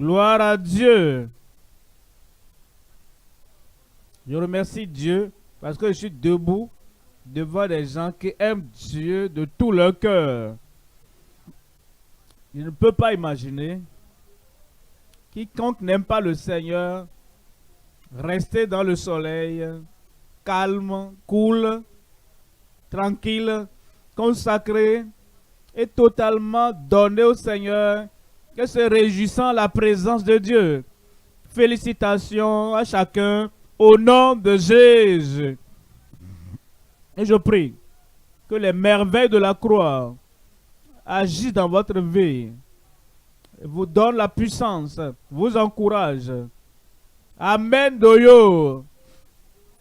Gloire à Dieu. Je remercie Dieu parce que je suis debout devant des gens qui aiment Dieu de tout leur cœur. Je ne peux pas imaginer quiconque n'aime pas le Seigneur rester dans le soleil, calme, cool, tranquille, consacré et totalement donné au Seigneur et se réjouissant la présence de Dieu. Félicitations à chacun au nom de Jésus. Et je prie que les merveilles de la croix agissent dans votre vie, vous donnent la puissance, vous encouragent. Amen, Doyo.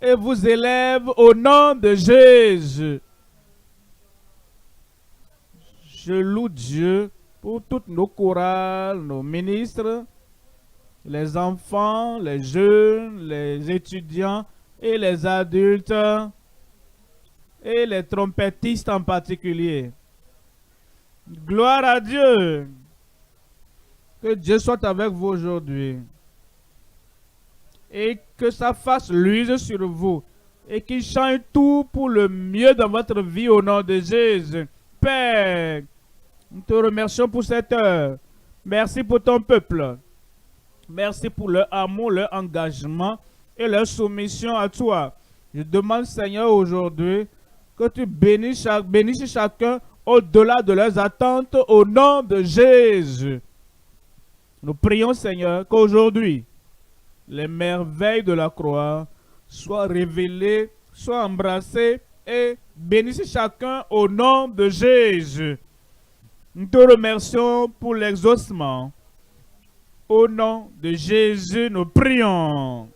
Et vous élève au nom de Jésus. Je loue Dieu pour toutes nos chorales, nos ministres, les enfants, les jeunes, les étudiants et les adultes et les trompettistes en particulier. Gloire à Dieu. Que Dieu soit avec vous aujourd'hui et que sa face luise sur vous et qu'il change tout pour le mieux dans votre vie au nom de Jésus. Père, nous te remercions pour cette heure. Merci pour ton peuple. Merci pour leur amour, leur engagement et leur soumission à toi. Je demande, Seigneur, aujourd'hui, que tu bénisses chacun au-delà de leurs attentes au nom de Jésus. Nous prions, Seigneur, qu'aujourd'hui, les merveilles de la croix soient révélées, soient embrassées et bénissent chacun au nom de Jésus. Nous te remercions pour l'exaucement. Au nom de Jésus, nous prions.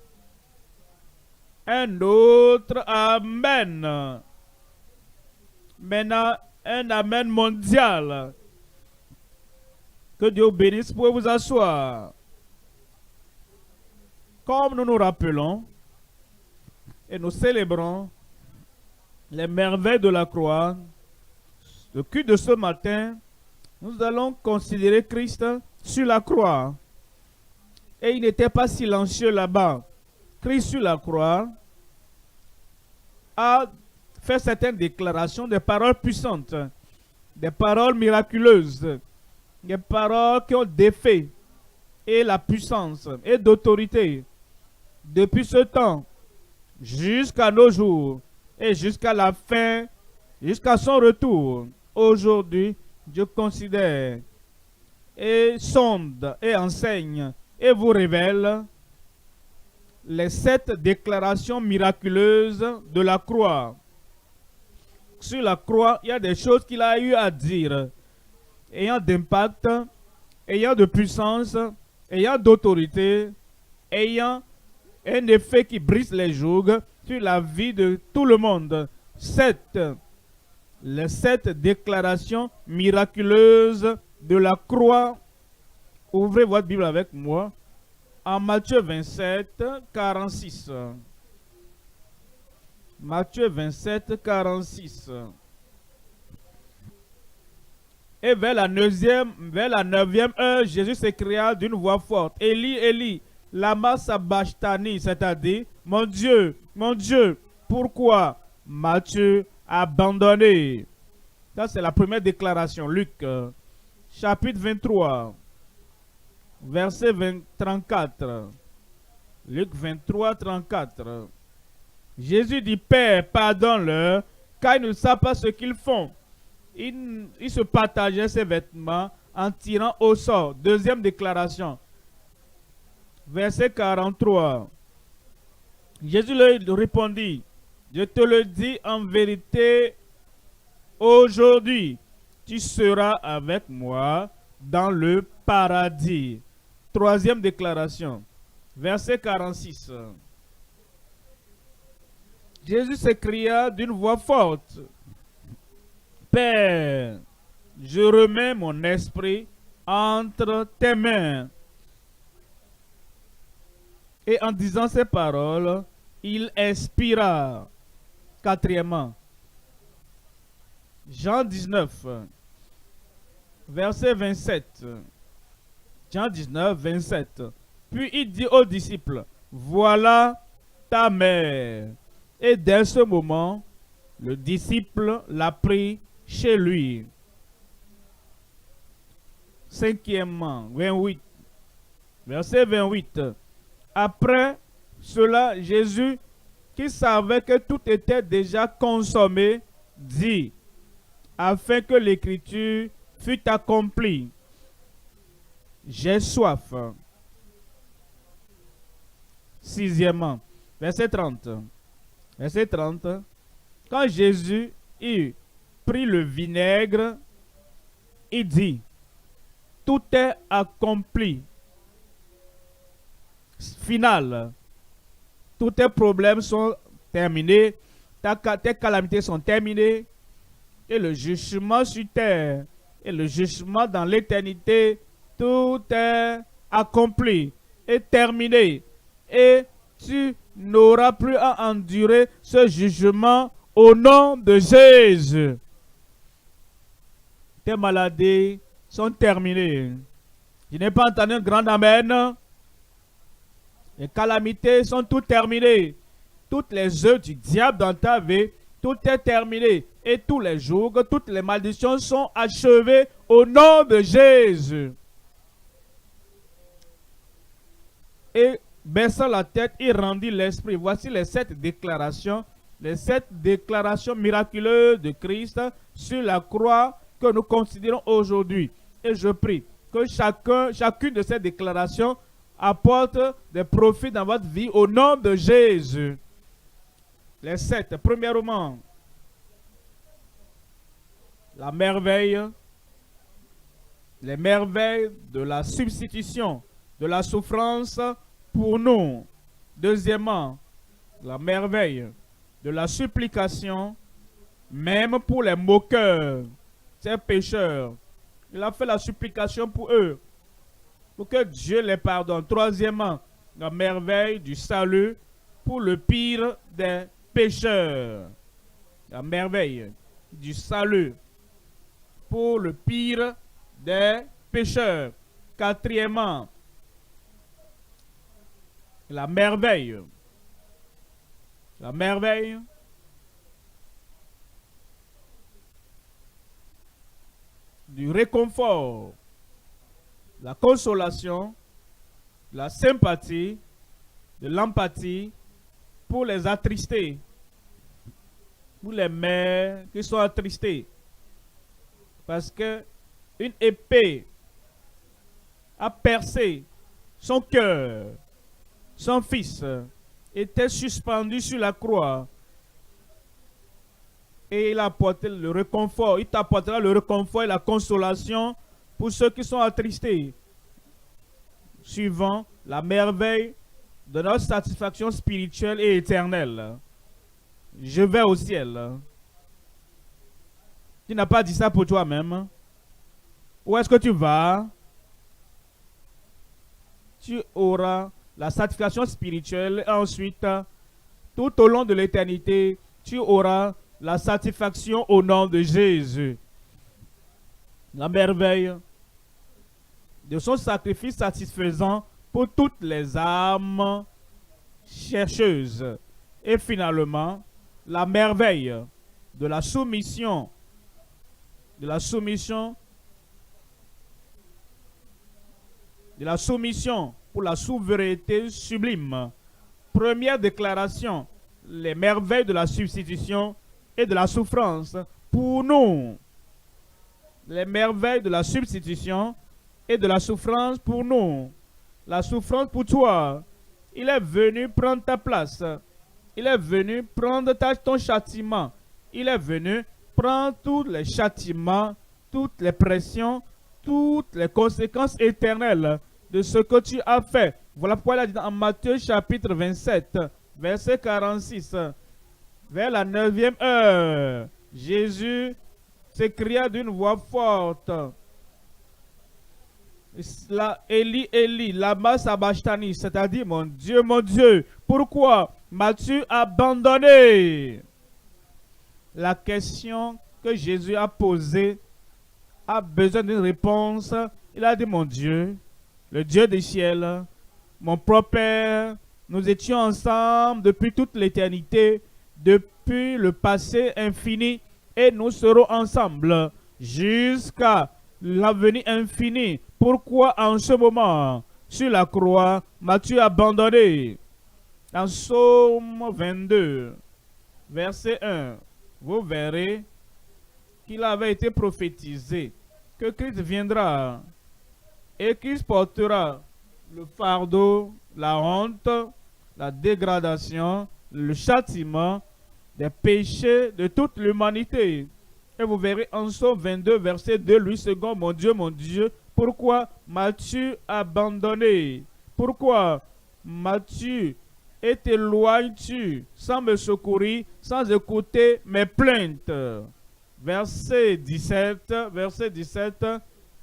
Un autre Amen. Maintenant, un Amen mondial. Que Dieu bénisse. Vous pouvez vous asseoir. Comme nous nous rappelons et nous célébrons les merveilles de la croix, le culte de ce matin, nous allons considérer Christ sur la croix. Et il n'était pas silencieux là-bas. Christ sur la croix a fait certaines déclarations, des paroles puissantes, des paroles miraculeuses, des paroles qui ont défait et la puissance et d'autorité. Depuis ce temps, jusqu'à nos jours et jusqu'à la fin, jusqu'à son retour, aujourd'hui, Dieu considère et sonde et enseigne et vous révèle les 7 déclarations miraculeuses de la croix. Sur la croix, il y a des choses qu'il a eu à dire, ayant d'impact, ayant de puissance, ayant d'autorité, ayant un effet qui brise les jougs sur la vie de tout le monde. Les 7 déclarations miraculeuses de la croix. Ouvrez votre Bible avec moi en Matthieu 27, 46. Matthieu 27, 46. Et vers la 9e heure, Jésus s'écria d'une voix forte, Élie, Élie, lama sabachthani, c'est-à-dire, mon Dieu, pourquoi m'as-tu abandonné? Ça, c'est la première déclaration. Luc, chapitre 23, verset 34. Luc 23, 34. Jésus dit, Père, pardonne-leur, car ils ne savent pas ce qu'ils font. Il se partageait ses vêtements en tirant au sort. Deuxième déclaration. Verset 43. Jésus leur répondit, je te le dis en vérité, aujourd'hui, tu seras avec moi dans le paradis. Troisième déclaration. Verset 46. Jésus s'écria d'une voix forte, Père, je remets mon esprit entre tes mains. Et en disant ces paroles, il expira. Quatrièmement, Jean 19, verset 27. Jean 19, 27. Puis il dit aux disciples, voilà ta mère. Et dès ce moment, le disciple l'a pris chez lui. Cinquièmement, 28, verset 28. Après cela, Jésus, qui savait que tout était déjà consommé, dit, afin que l'écriture fût accomplie, j'ai soif. Sixièmement, verset 30. Verset 30. Quand Jésus eut pris le vinaigre, il dit, tout est accompli. Final. Tous tes problèmes sont terminés. Tes calamités sont terminées. Et le jugement sur terre et le jugement dans l'éternité, tout est accompli et terminé. Et tu n'auras plus à endurer ce jugement au nom de Jésus. Tes maladies sont terminées. Je n'ai pas entendu un grand amen. Les calamités sont toutes terminées. Toutes les œuvres du diable dans ta vie, tout est terminé. Et tous les jours, toutes les malédictions sont achevées au nom de Jésus. Et baissant la tête, il rendit l'esprit. Voici les 7 déclarations miraculeuses de Christ sur la croix que nous considérons aujourd'hui. Et je prie que chacune de ces déclarations apporte des profits dans votre vie au nom de Jésus. Les 7. Premièrement, la merveille, les merveilles de la substitution, de la souffrance pour nous. Deuxièmement, la merveille de la supplication, même pour les moqueurs, ces pécheurs. Il a fait la supplication pour eux, pour que Dieu les pardonne. Troisièmement, la merveille du salut pour le pire des pécheurs. La merveille du salut pour le pire des pécheurs. Quatrièmement, la merveille du réconfort, la consolation, la sympathie, de l'empathie pour les attristés, pour les mères qui sont attristées. Parce que une épée a percé son cœur. Son fils était suspendu sur la croix. Et il a apporté le réconfort. Il t'apportera le réconfort et la consolation pour ceux qui sont attristés. Suivant la merveille de notre satisfaction spirituelle et éternelle. Je vais au ciel. Tu n'as pas dit ça pour toi-même. Où est-ce que tu vas? Tu auras la satisfaction spirituelle. Et ensuite, tout au long de l'éternité, tu auras la satisfaction au nom de Jésus. La merveille de son sacrifice satisfaisant pour toutes les âmes chercheuses. Et finalement, la merveille de la soumission, pour la souveraineté sublime. Première déclaration, les merveilles de la substitution et de la souffrance pour nous. Les merveilles de la substitution et de la souffrance pour nous. La souffrance pour toi. Il est venu prendre ta place. Il est venu prendre ton châtiment. Il est venu prendre tous les châtiments, toutes les pressions, toutes les conséquences éternelles de ce que tu as fait. Voilà pourquoi il a dit en Matthieu chapitre 27, verset 46. Vers la 9e heure, Jésus s'écria d'une voix forte. Élie, Élie, lama sabachthani, c'est-à-dire mon Dieu, pourquoi m'as-tu abandonné? La question que Jésus a posée a besoin d'une réponse. Il a dit, mon Dieu, le Dieu des ciels, mon propre Père, nous étions ensemble depuis toute l'éternité, depuis le passé infini, et nous serons ensemble jusqu'à l'avenir infini. Pourquoi en ce moment, sur la croix, m'as-tu abandonné? Dans Psaume 22, verset 1, vous verrez qu'il avait été prophétisé que Christ viendra et Christ portera le fardeau, la honte, la dégradation, le châtiment des péchés de toute l'humanité. Et vous verrez en Psaume 22, verset 2, lui second, mon Dieu, pourquoi m'as-tu abandonné? Pourquoi m'as-tu et t'éloignes-tu sans me secourir, sans écouter mes plaintes? Verset 17,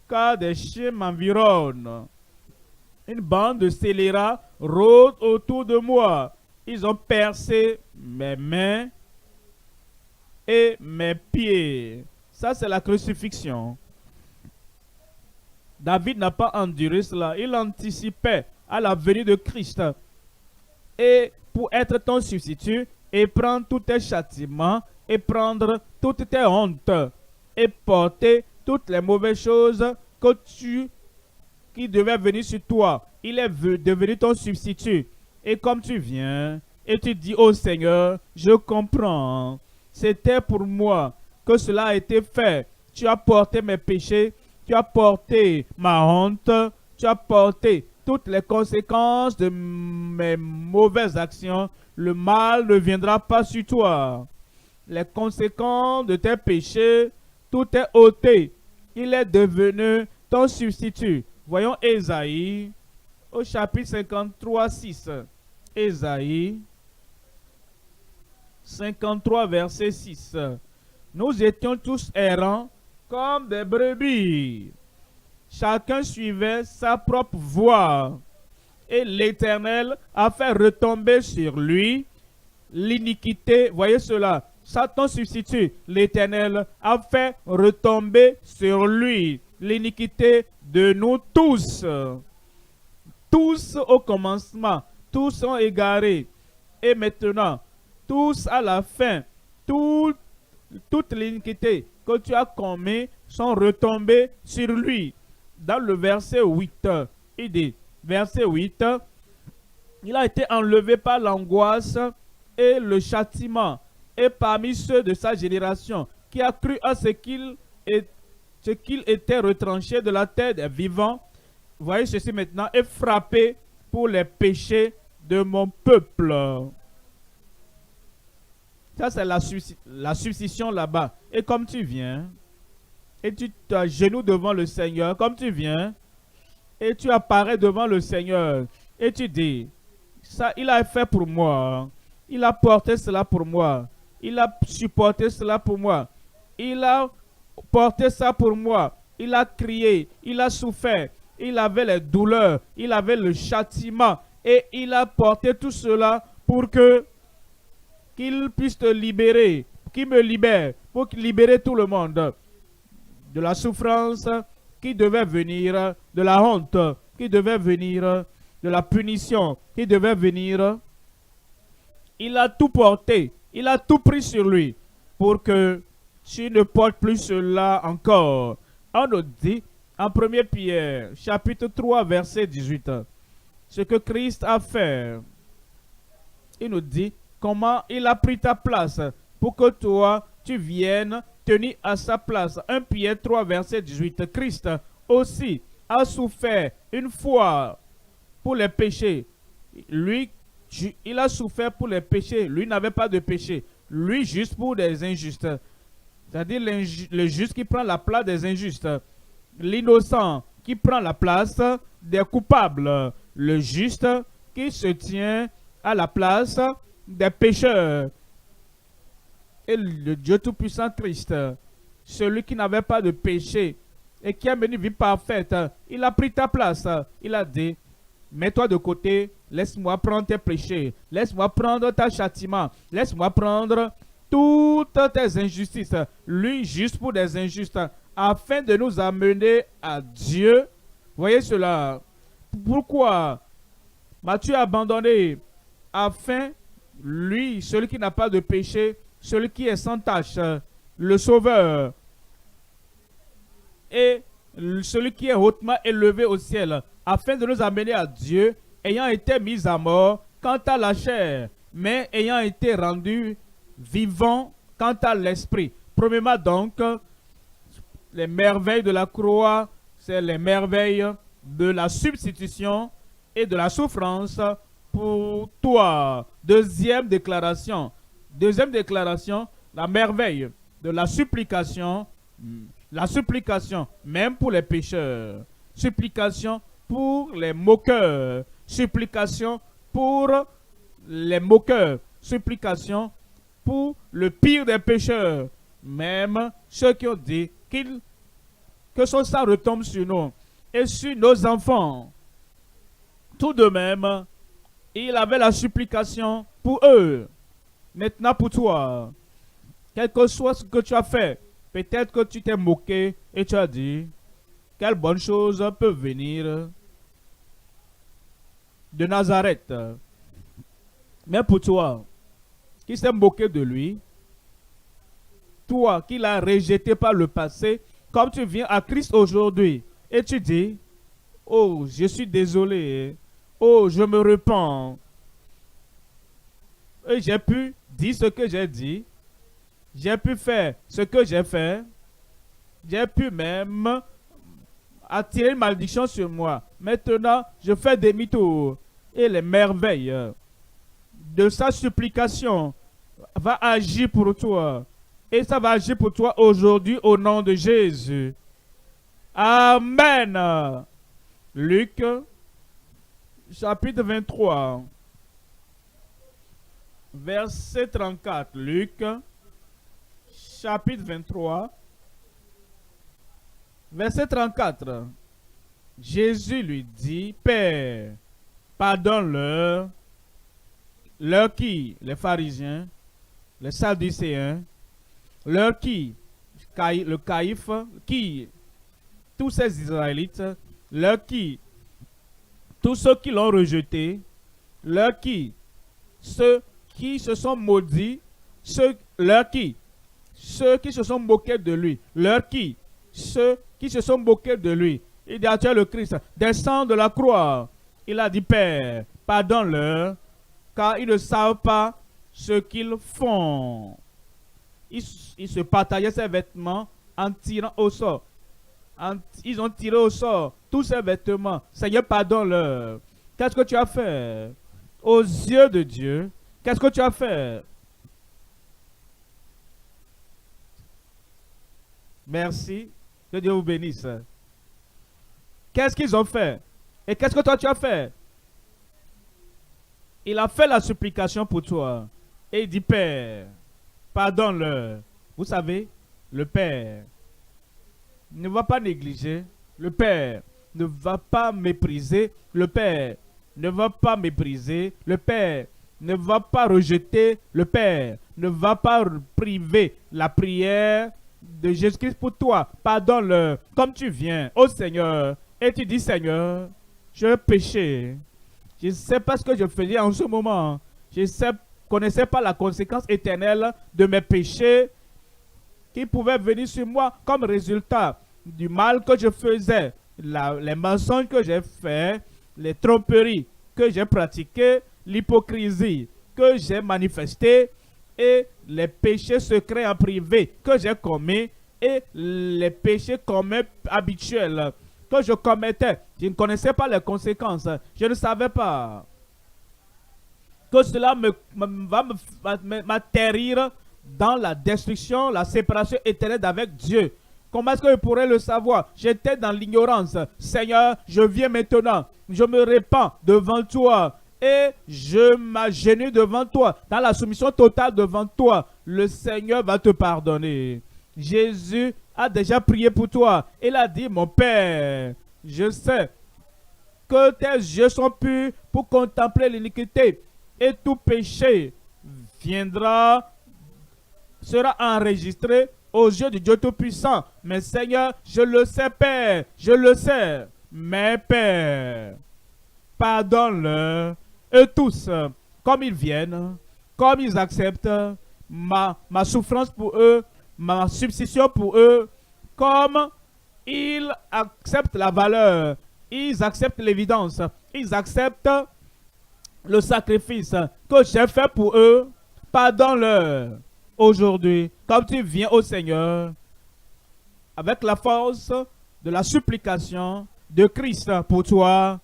car des chiens m'environnent. Une bande de scélérats rôde autour de moi. Ils ont percé mes mains et mes pieds. Ça, c'est la crucifixion. David n'a pas enduré cela. Il anticipait à la venue de Christ. Et pour être ton substitut, et prendre tous tes châtiments, et prendre toutes tes hontes, et porter toutes les mauvaises choses qui devaient venir sur toi. Il est devenu ton substitut. Et comme tu viens, et tu dis, oh Seigneur, je comprends. C'était pour moi que cela a été fait. Tu as porté mes péchés, tu as porté ma honte, tu as porté toutes les conséquences de mes mauvaises actions. Le mal ne viendra pas sur toi. Les conséquences de tes péchés, tout est ôté. Il est devenu ton substitut. Voyons Ésaïe au chapitre 53, 6. Ésaïe 53, verset 6. Nous étions tous errants comme des brebis. Chacun suivait sa propre voie. Et l'Éternel a fait retomber sur lui l'iniquité. Voyez cela. Satan substitut. L'Éternel a fait retomber sur lui l'iniquité de nous tous. Tous au commencement. Tous sont égarés. Et maintenant, tous à la fin. Toute l'iniquité que tu as commis sont retombées sur lui. Dans le verset 8, il dit, verset 8, il a été enlevé par l'angoisse et le châtiment, et parmi ceux de sa génération, qui a cru à ce qu'il était retranché de la terre des vivants, voyez ceci maintenant, est frappé pour les péchés de mon peuple. Ça, c'est la substitution là-bas. Et comme tu viens, et tu t'agenouilles devant le Seigneur, comme tu viens, et tu apparais devant le Seigneur, et tu dis, ça, il a fait pour moi, il a porté cela pour moi, il a supporté cela pour moi, il a porté ça pour moi, il a crié, il a souffert, il avait les douleurs, il avait le châtiment, et il a porté tout cela pour qu'il puisse te libérer, qu'il me libère, pour libérer tout le monde de la souffrance qui devait venir, de la honte qui devait venir, de la punition qui devait venir. Il a tout porté, il a tout pris sur lui pour que tu ne portes plus cela encore. On nous dit en 1 Pierre, chapitre 3, verset 18, ce que Christ a fait. Il nous dit comment il a pris ta place pour que toi, tu viennes tenir à sa place. 1 Pierre 3, verset 18. Christ aussi a souffert une fois pour les péchés. Lui, il a souffert pour les péchés. Lui n'avait pas de péché. Lui, juste pour des injustes. C'est-à-dire le juste qui prend la place des injustes. L'innocent qui prend la place des coupables. Le juste qui se tient à la place des pécheurs. Et le Dieu Tout-Puissant Christ, celui qui n'avait pas de péché et qui a mené une vie parfaite, il a pris ta place. Il a dit, mets-toi de côté, laisse-moi prendre tes péchés, laisse-moi prendre ta châtiment, laisse-moi prendre toutes tes injustices. Lui, juste pour des injustes, afin de nous amener à Dieu. Voyez cela. Pourquoi m'as-tu abandonné afin, lui, celui qui n'a pas de péché, celui qui est sans tache, le Sauveur, et celui qui est hautement élevé au ciel, afin de nous amener à Dieu, ayant été mis à mort quant à la chair, mais ayant été rendu vivant quant à l'esprit. Premièrement donc, les merveilles de la croix, c'est les merveilles de la substitution et de la souffrance pour toi. Deuxième déclaration, la merveille de la supplication même pour les pécheurs, supplication pour les moqueurs, supplication pour les moqueurs, supplication pour le pire des pécheurs, même ceux qui ont dit que son sang retombe sur nous et sur nos enfants. Tout de même, il avait la supplication pour eux. Maintenant pour toi, quel que soit ce que tu as fait, peut-être que tu t'es moqué et tu as dit, quelle bonne chose peut venir de Nazareth. Mais pour toi, qui s'est moqué de lui, toi qui l'as rejeté par le passé, comme tu viens à Christ aujourd'hui et tu dis, oh, je suis désolé, oh, je me repens, et j'ai pu dire ce que j'ai dit, j'ai pu faire ce que j'ai fait, j'ai pu même attirer une malédiction sur moi. Maintenant, je fais demi-tour et les merveilles de sa supplication va agir pour toi. Et ça va agir pour toi aujourd'hui au nom de Jésus. Amen. Luc, chapitre 23, verset 34. Luc, chapitre 23, verset 34. Jésus lui dit, Père, pardonne-leur. Leur qui? Les pharisiens, les sadducéens, leur qui? Le caïphe, qui? Tous ces Israélites, leur qui? Tous ceux qui l'ont rejeté, leur qui? Ceux qui se sont maudits, leur qui? Ceux qui se sont moqués de lui, leur qui? Ceux qui se sont moqués de lui. Il dit à Dieu le Christ, descend de la croix. Il a dit, Père, pardonne-leur, car ils ne savent pas ce qu'ils font. Ils se partageaient ses vêtements en tirant au sort. Ils ont tiré au sort tous ces vêtements. Seigneur, pardonne-leur. Qu'est-ce que tu as fait? Aux yeux de Dieu, qu'est-ce que tu as fait? Merci. Que Dieu vous bénisse. Qu'est-ce qu'ils ont fait? Et qu'est-ce que toi tu as fait? Il a fait la supplication pour toi. Et il dit, Père, pardonne-leur. Vous savez, le Père ne va pas négliger. Le Père ne va pas mépriser. Le Père ne va pas mépriser. Le Père ne va pas rejeter. Le Père ne va pas priver la prière de Jésus-Christ pour toi. Pardonne-leur comme tu viens au Seigneur. Et tu dis, Seigneur, je péché. Je ne sais pas ce que je faisais en ce moment. Je ne connaissais pas la conséquence éternelle de mes péchés qui pouvaient venir sur moi comme résultat du mal que je faisais, les mensonges que j'ai faits, les tromperies que j'ai pratiquées, l'hypocrisie que j'ai manifestée et les péchés secrets en privé que j'ai commis et les péchés communs habituels que je commettais. Je ne connaissais pas les conséquences. Je ne savais pas que cela va m'atterrir dans la destruction, la séparation éternelle avec Dieu. Comment est-ce que je pourrais le savoir? J'étais dans l'ignorance. Seigneur, je viens maintenant. Je me répands devant toi. Et je m'agenouille devant toi. Dans la soumission totale devant toi. Le Seigneur va te pardonner. Jésus a déjà prié pour toi. Il a dit, mon Père, je sais que tes yeux sont purs pour contempler l'iniquité. Et tout péché sera enregistré aux yeux du Dieu Tout-Puissant. Mais Seigneur, je le sais, Père, je le sais. Mais Père, pardonne-leur, eux tous, comme ils viennent, comme ils acceptent ma souffrance pour eux, ma substitution pour eux, comme ils acceptent la valeur, ils acceptent l'évidence, ils acceptent le sacrifice que j'ai fait pour eux. Pardonne-leur aujourd'hui, comme tu viens au Seigneur, avec la force de la supplication de Christ pour toi,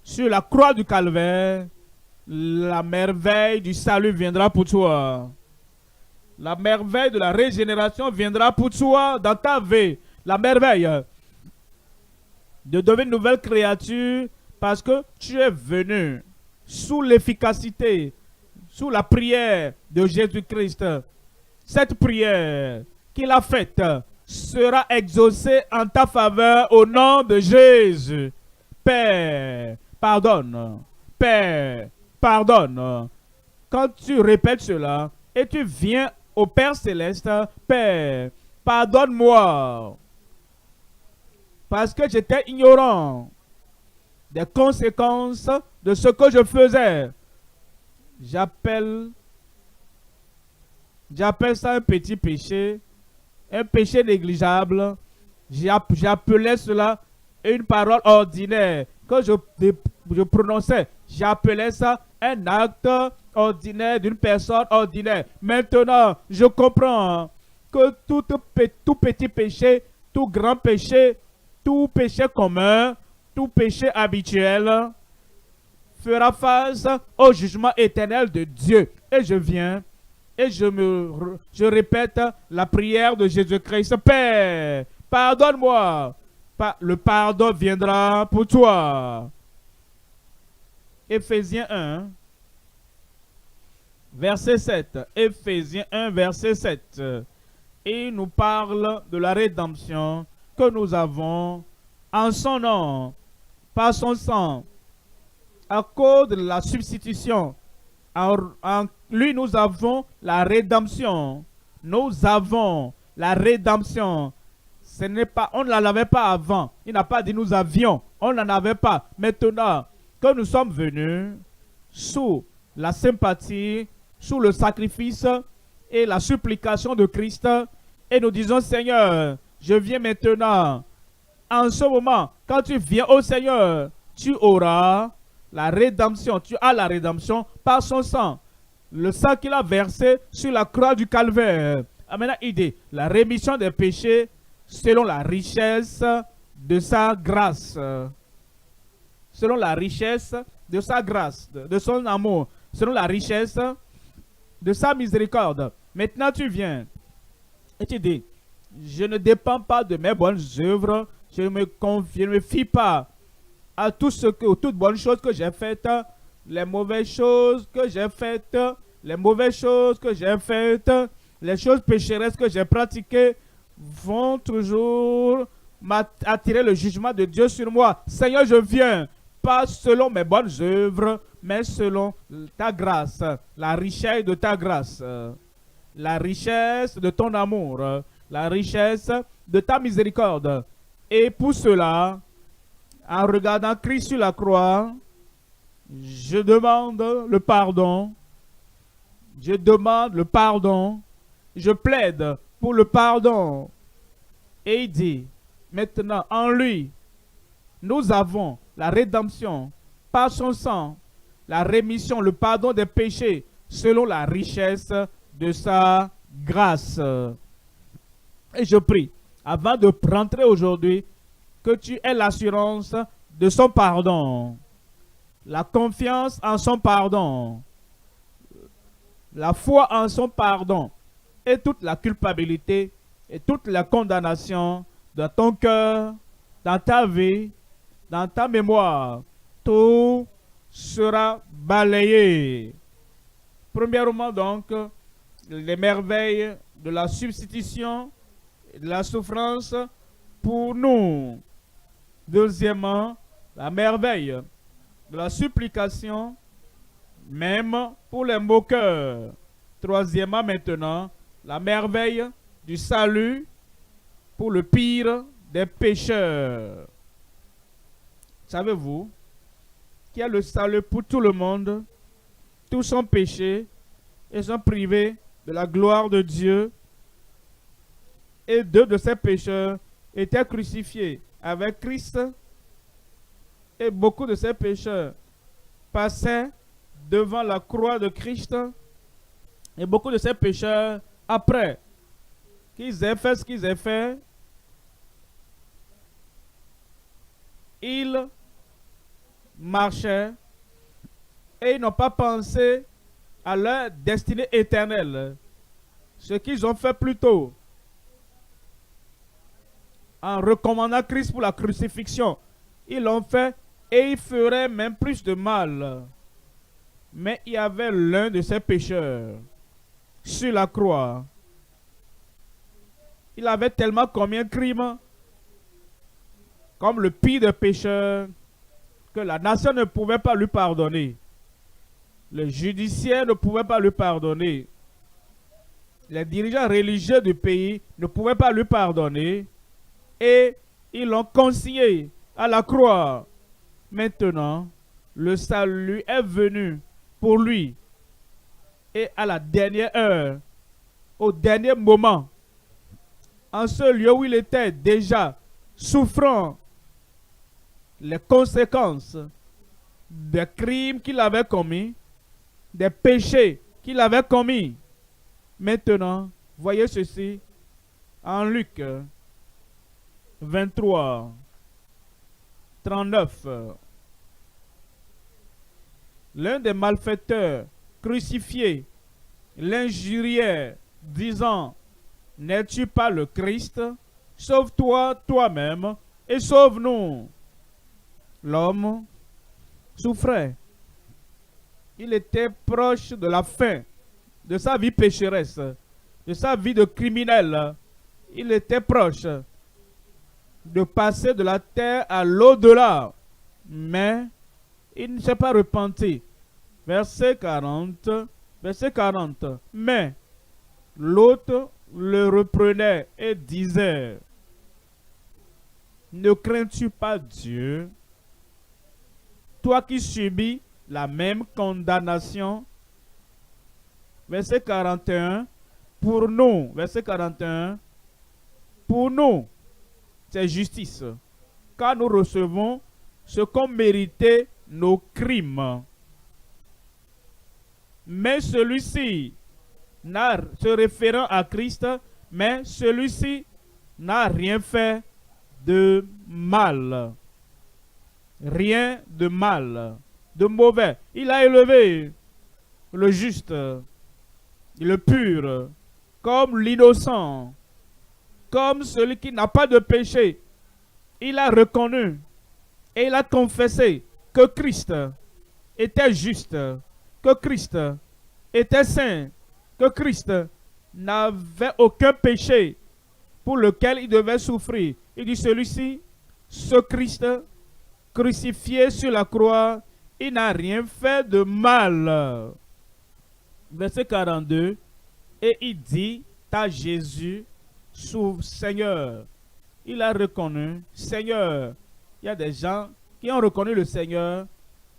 sur la croix du calvaire, la merveille du salut viendra pour toi. La merveille de la régénération viendra pour toi dans ta vie. La merveille de devenir une nouvelle créature parce que tu es venu sous l'efficacité, sous la prière de Jésus-Christ. Cette prière qu'il a faite sera exaucée en ta faveur au nom de Jésus. Père, pardonne. Père, pardonne. Quand tu répètes cela et tu viens au Père Céleste, Père, pardonne-moi. Parce que j'étais ignorant des conséquences de ce que je faisais. J'appelle ça un petit péché, un péché négligeable. J'appelais cela une parole ordinaire que je prononçais. J'appelais ça un acte ordinaire d'une personne ordinaire. Maintenant, je comprends que tout petit péché, tout grand péché, tout péché commun, tout péché habituel fera face au jugement éternel de Dieu. Et je viens et je répète la prière de Jésus-Christ. Père, pardonne-moi. Le pardon viendra pour toi. Éphésiens 1, verset 7. Éphésiens 1, verset 7. Et il nous parle de la rédemption que nous avons en son nom, par son sang, à cause de la substitution. En lui, nous avons la rédemption. Nous avons la rédemption. Ce n'est pas, on ne l'avait pas avant. Il n'a pas dit nous avions. On n'en avait pas. Maintenant que nous sommes venus sous la sympathie, sous le sacrifice et la supplication de Christ, et nous disons Seigneur, je viens maintenant. En ce moment, quand tu viens au Seigneur, tu auras la rédemption. Tu as la rédemption par son sang. Le sang qu'il a versé sur la croix du calvaire. Maintenant, il dit la rémission des péchés selon la richesse de sa grâce. Selon la richesse de sa grâce, de son amour. Selon la richesse de sa miséricorde. Maintenant, tu viens et tu dis, je ne dépends pas de mes bonnes œuvres. Je ne me fie pas à toutes bonnes choses que j'ai faites, les mauvaises choses que j'ai faites, les mauvaises choses que j'ai faites, les choses pécheresses que j'ai pratiquées vont toujours attirer le jugement de Dieu sur moi. Seigneur, je viens, pas selon mes bonnes œuvres, mais selon ta grâce, la richesse de ta grâce, la richesse de ton amour, la richesse de ta miséricorde. Et pour cela, en regardant Christ sur la croix, je demande le pardon. Je demande le pardon. Je plaide pour le pardon. Et il dit, maintenant, en lui, nous avons la rédemption par son sang, la rémission, le pardon des péchés, selon la richesse de sa grâce. Et je prie, avant de rentrer aujourd'hui, que tu aies l'assurance de son pardon, la confiance en son pardon, la foi en son pardon, et toute la culpabilité et toute la condamnation dans ton cœur, dans ta vie, dans ta mémoire, tout sera balayé. Premièrement donc, les merveilles de la substitution et de la souffrance pour nous. Deuxièmement, la merveille de la supplication, même pour les moqueurs. Troisièmement maintenant, la merveille du salut pour le pire des pécheurs. Savez-vous qui a le salut pour tout le monde. Tous sont péchés et sont privés de la gloire de Dieu. Et 2 de ces pécheurs étaient crucifiés avec Christ. Et beaucoup de ces pécheurs passaient devant la croix de Christ. Et beaucoup de ces pécheurs, après qu'ils aient fait ce qu'ils aient fait, ils marchaient et ils n'ont pas pensé à leur destinée éternelle. Ce qu'ils ont fait plus tôt, en recommandant Christ pour la crucifixion, ils l'ont fait et ils feraient même plus de mal. Mais il y avait l'un de ces pécheurs sur la croix. Il avait tellement commis un crime, comme le pire des pécheurs, que la nation ne pouvait pas lui pardonner. Le judiciaire ne pouvait pas lui pardonner. Les dirigeants religieux du pays ne pouvaient pas lui pardonner. Et ils l'ont consigné à la croix. Maintenant, le salut est venu pour lui. Et à la dernière heure, au dernier moment, en ce lieu où il était déjà souffrant les conséquences des crimes qu'il avait commis, des péchés qu'il avait commis. Maintenant, voyez ceci en Luc 23, 39. L'un des malfaiteurs crucifiés l'injuriait, disant: n'es-tu pas le Christ? Sauve-toi toi-même et sauve-nous. L'homme souffrait. Il était proche de la fin de sa vie pécheresse, de sa vie de criminel. Il était proche de passer de la terre à l'au-delà. Mais il ne s'est pas repenti. Verset 40. Mais l'autre le reprenait et disait: ne crains-tu pas Dieu, toi qui subis la même condamnation? Verset 41. Pour nous, verset 41, pour nous, c'est justice, car nous recevons ce qu'ont mérité nos crimes. Mais celui-ci, se référant à Christ, mais celui-ci n'a rien fait de mal. Rien de mal, de mauvais. Il a élevé le juste, le pur, comme l'innocent, comme celui qui n'a pas de péché. Il a reconnu et il a confessé que Christ était juste, que Christ était saint, que Christ n'avait aucun péché pour lequel il devait souffrir. Il dit: celui-ci, ce Christ crucifié sur la croix, il n'a rien fait de mal. Verset 42. Et il dit à Jésus: Seigneur. Il a reconnu Seigneur. Il y a des gens qui ont reconnu le Seigneur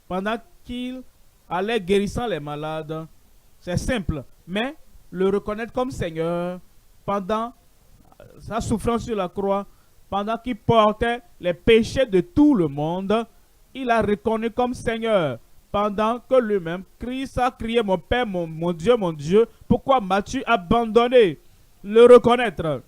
pendant qu'il allait guérissant les malades. C'est simple. Mais le reconnaître comme Seigneur pendant sa souffrance sur la croix, pendant qu'il portait les péchés de tout le monde, il a reconnu comme Seigneur. Pendant que lui-même, Christ a crié: mon Père, mon Dieu, pourquoi m'as-tu abandonné? Le reconnaître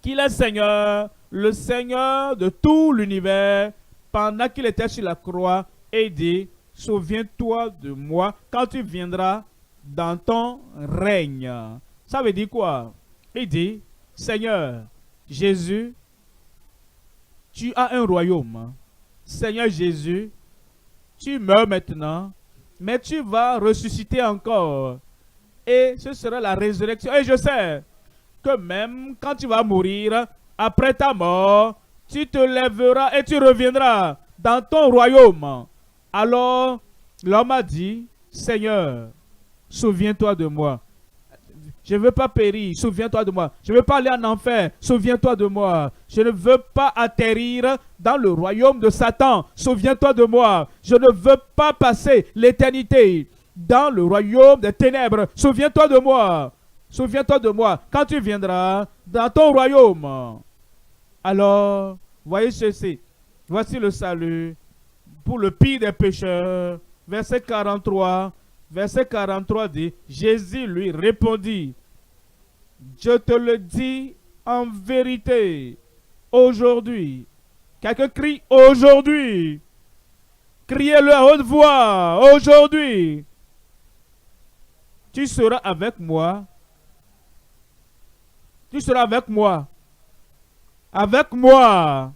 qu'il est Seigneur, le Seigneur de tout l'univers, pendant qu'il était sur la croix, et dit: souviens-toi de moi quand tu viendras dans ton règne. Ça veut dire quoi? Il dit: Seigneur Jésus, tu as un royaume. Seigneur Jésus, tu meurs maintenant, mais tu vas ressusciter encore. Et ce sera la résurrection. Et je sais que même quand tu vas mourir, après ta mort, tu te lèveras et tu reviendras dans ton royaume. Alors, l'homme a dit: Seigneur, souviens-toi de moi. Je ne veux pas périr, souviens-toi de moi. Je ne veux pas aller en enfer, souviens-toi de moi. Je ne veux pas atterrir dans le royaume de Satan, souviens-toi de moi. Je ne veux pas passer l'éternité dans le royaume des ténèbres, souviens-toi de moi. Souviens-toi de moi quand tu viendras dans ton royaume. Alors, voyez ceci. Voici le salut pour le pire des pécheurs. Verset 43. Verset 43 dit, Jésus lui répondit, je te le dis en vérité, aujourd'hui. Quelqu'un crie aujourd'hui. Criez-le à haute voix, aujourd'hui. Tu seras avec moi. Tu seras avec moi. Avec moi.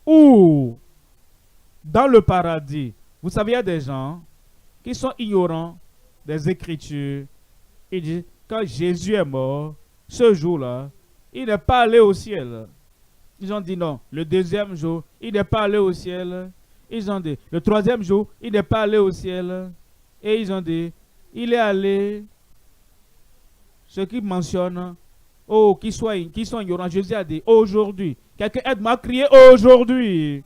Où? Dans le paradis. Vous savez, il y a des gens qui sont ignorants des Écritures. Ils disent, quand Jésus est mort, ce jour-là, il n'est pas allé au ciel. Ils ont dit non. Le deuxième jour, il n'est pas allé au ciel. Ils ont dit, le troisième jour, il n'est pas allé au ciel. Et ils ont dit, il est allé. Ceux qui mentionnent, oh, qui sont ignorants, Jésus a dit, aujourd'hui. Quelqu'un aide-moi à crier aujourd'hui.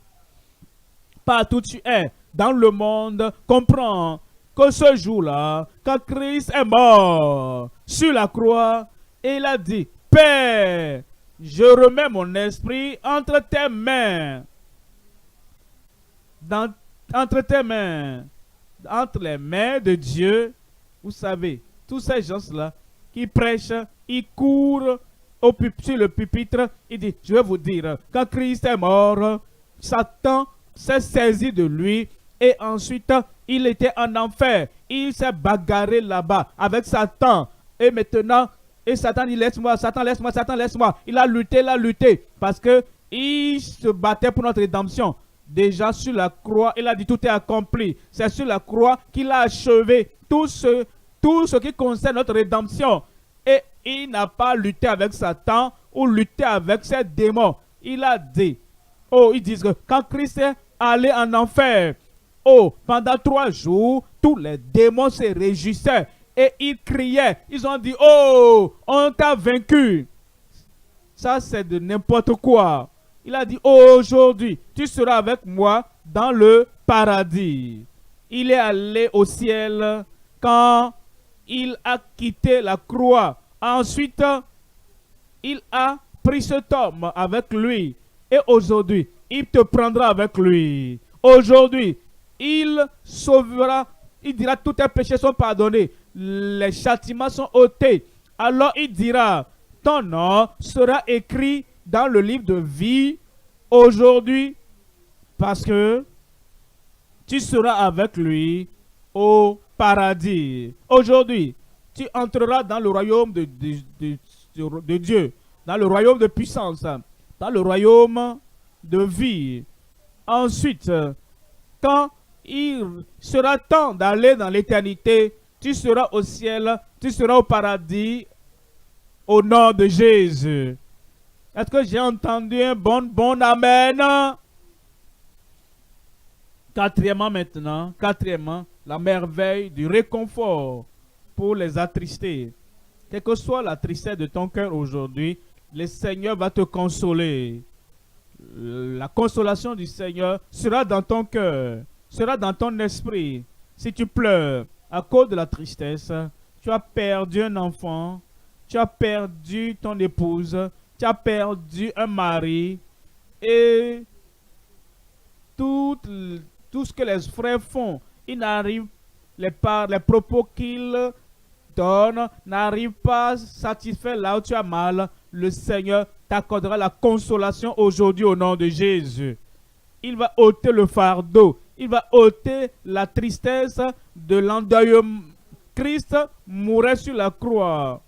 Partout tu es dans le monde, comprends que ce jour-là, quand Christ est mort sur la croix, il a dit, Père, je remets mon esprit entre tes mains. Entre tes mains. Entre les mains de Dieu. Vous savez, tous ces gens-là qui prêchent, ils courent sur le pupitre. Ils disent, je vais vous dire, quand Christ est mort, Satan s'est saisi de lui. Et ensuite, il était en enfer. Il s'est bagarré là-bas avec Satan. Et maintenant, Satan dit, laisse-moi, Satan, laisse-moi, Satan, laisse-moi. Il a lutté. Parce qu'il se battait pour notre rédemption. Déjà sur la croix, il a dit, tout est accompli. C'est sur la croix qu'il a achevé tout ce qui concerne notre rédemption. Et il n'a pas lutté avec Satan ou lutté avec ses démons. Il a dit, oh, ils disent que quand Christ est allé en enfer, oh, pendant 3 jours, tous les démons se réjouissaient et ils criaient. Ils ont dit, oh, on t'a vaincu. Ça, c'est de n'importe quoi. Il a dit, aujourd'hui, tu seras avec moi dans le paradis. Il est allé au ciel quand il a quitté la croix. Ensuite, il a pris cet homme avec lui. Et aujourd'hui, il te prendra avec lui. Aujourd'hui, il sauvera, il dira tous tes péchés sont pardonnés, les châtiments sont ôtés. Alors il dira, ton nom sera écrit dans le livre de vie aujourd'hui parce que tu seras avec lui au paradis. Aujourd'hui, tu entreras dans le royaume de Dieu, dans le royaume de puissance, dans le royaume de vie. Ensuite, quand il sera temps d'aller dans l'éternité, tu seras au ciel, tu seras au paradis au nom de Jésus. Est-ce que j'ai entendu un bon amen? Quatrièmement, la merveille du réconfort pour les attristés. Quelle que soit la tristesse de ton cœur aujourd'hui, le Seigneur va te consoler. La consolation du Seigneur sera dans ton cœur, sera dans ton esprit. Si tu pleures à cause de la tristesse, tu as perdu un enfant, tu as perdu ton épouse, tu as perdu un mari, et tout ce que les frères font, ils n'arrivent, les propos qu'ils donnent n'arrivent pas à satisfaire là où tu as mal. Le Seigneur t'accordera la consolation aujourd'hui au nom de Jésus. Il va ôter le fardeau, il va ôter la tristesse de l'endeuillement. Christ mourait sur la croix.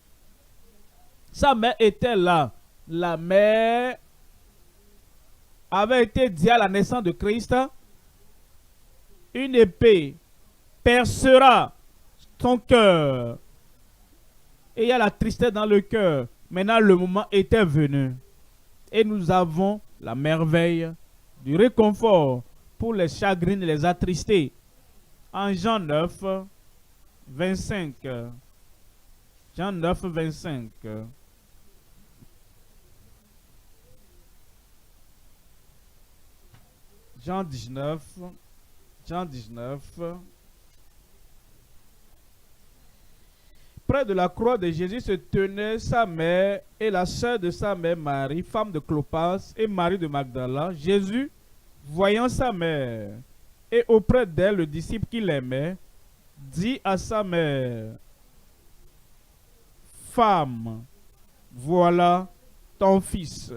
Sa mère était là. La mère avait été dit à la naissance de Christ, une épée percera ton cœur. Et il y a la tristesse dans le cœur. Maintenant, le moment était venu. Et nous avons la merveille du réconfort pour les chagrins et les attristés. En Jean 9, 25. Jean 9, 25. Jean 19. Jean 19. Près de la croix de Jésus se tenaient sa mère et la sœur de sa mère Marie, femme de Clopas, et Marie de Magdala. Jésus, voyant sa mère et auprès d'elle le disciple qu'il aimait, dit à sa mère: Femme, voilà ton fils.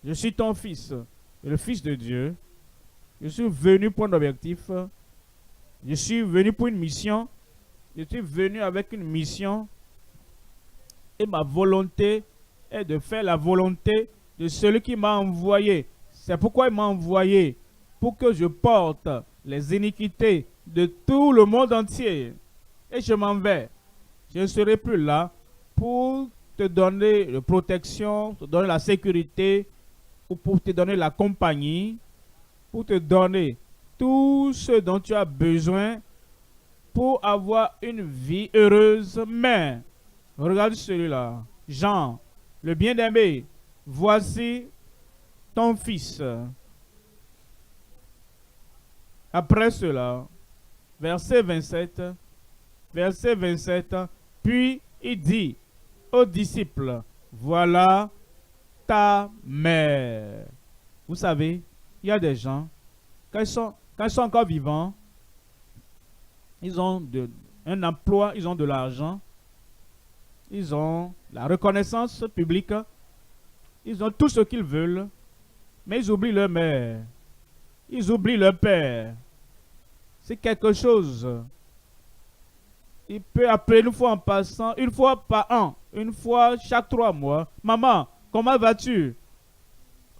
Je suis ton fils, le fils de Dieu. Je suis venu pour un objectif. Je suis venu pour une mission. Je suis venu avec une mission. Et ma volonté est de faire la volonté de celui qui m'a envoyé. C'est pourquoi il m'a envoyé, pour que je porte les iniquités de tout le monde entier. Et je m'en vais. Je ne serai plus là pour te donner la protection, te donner la sécurité, ou pour te donner la compagnie, pour te donner tout ce dont tu as besoin pour avoir une vie heureuse. Mais, regarde celui-là, Jean, le bien-aimé, voici ton fils. Après cela, verset 27, puis il dit aux disciples: voilà ta mère. Vous savez, il y a des gens, quand ils sont encore vivants, ils ont un emploi, ils ont de l'argent, ils ont la reconnaissance publique, ils ont tout ce qu'ils veulent, mais ils oublient leur mère, ils oublient leur père. C'est quelque chose. Il peut appeler une fois en passant, une fois par an, une fois chaque 3 mois. Maman, comment vas-tu?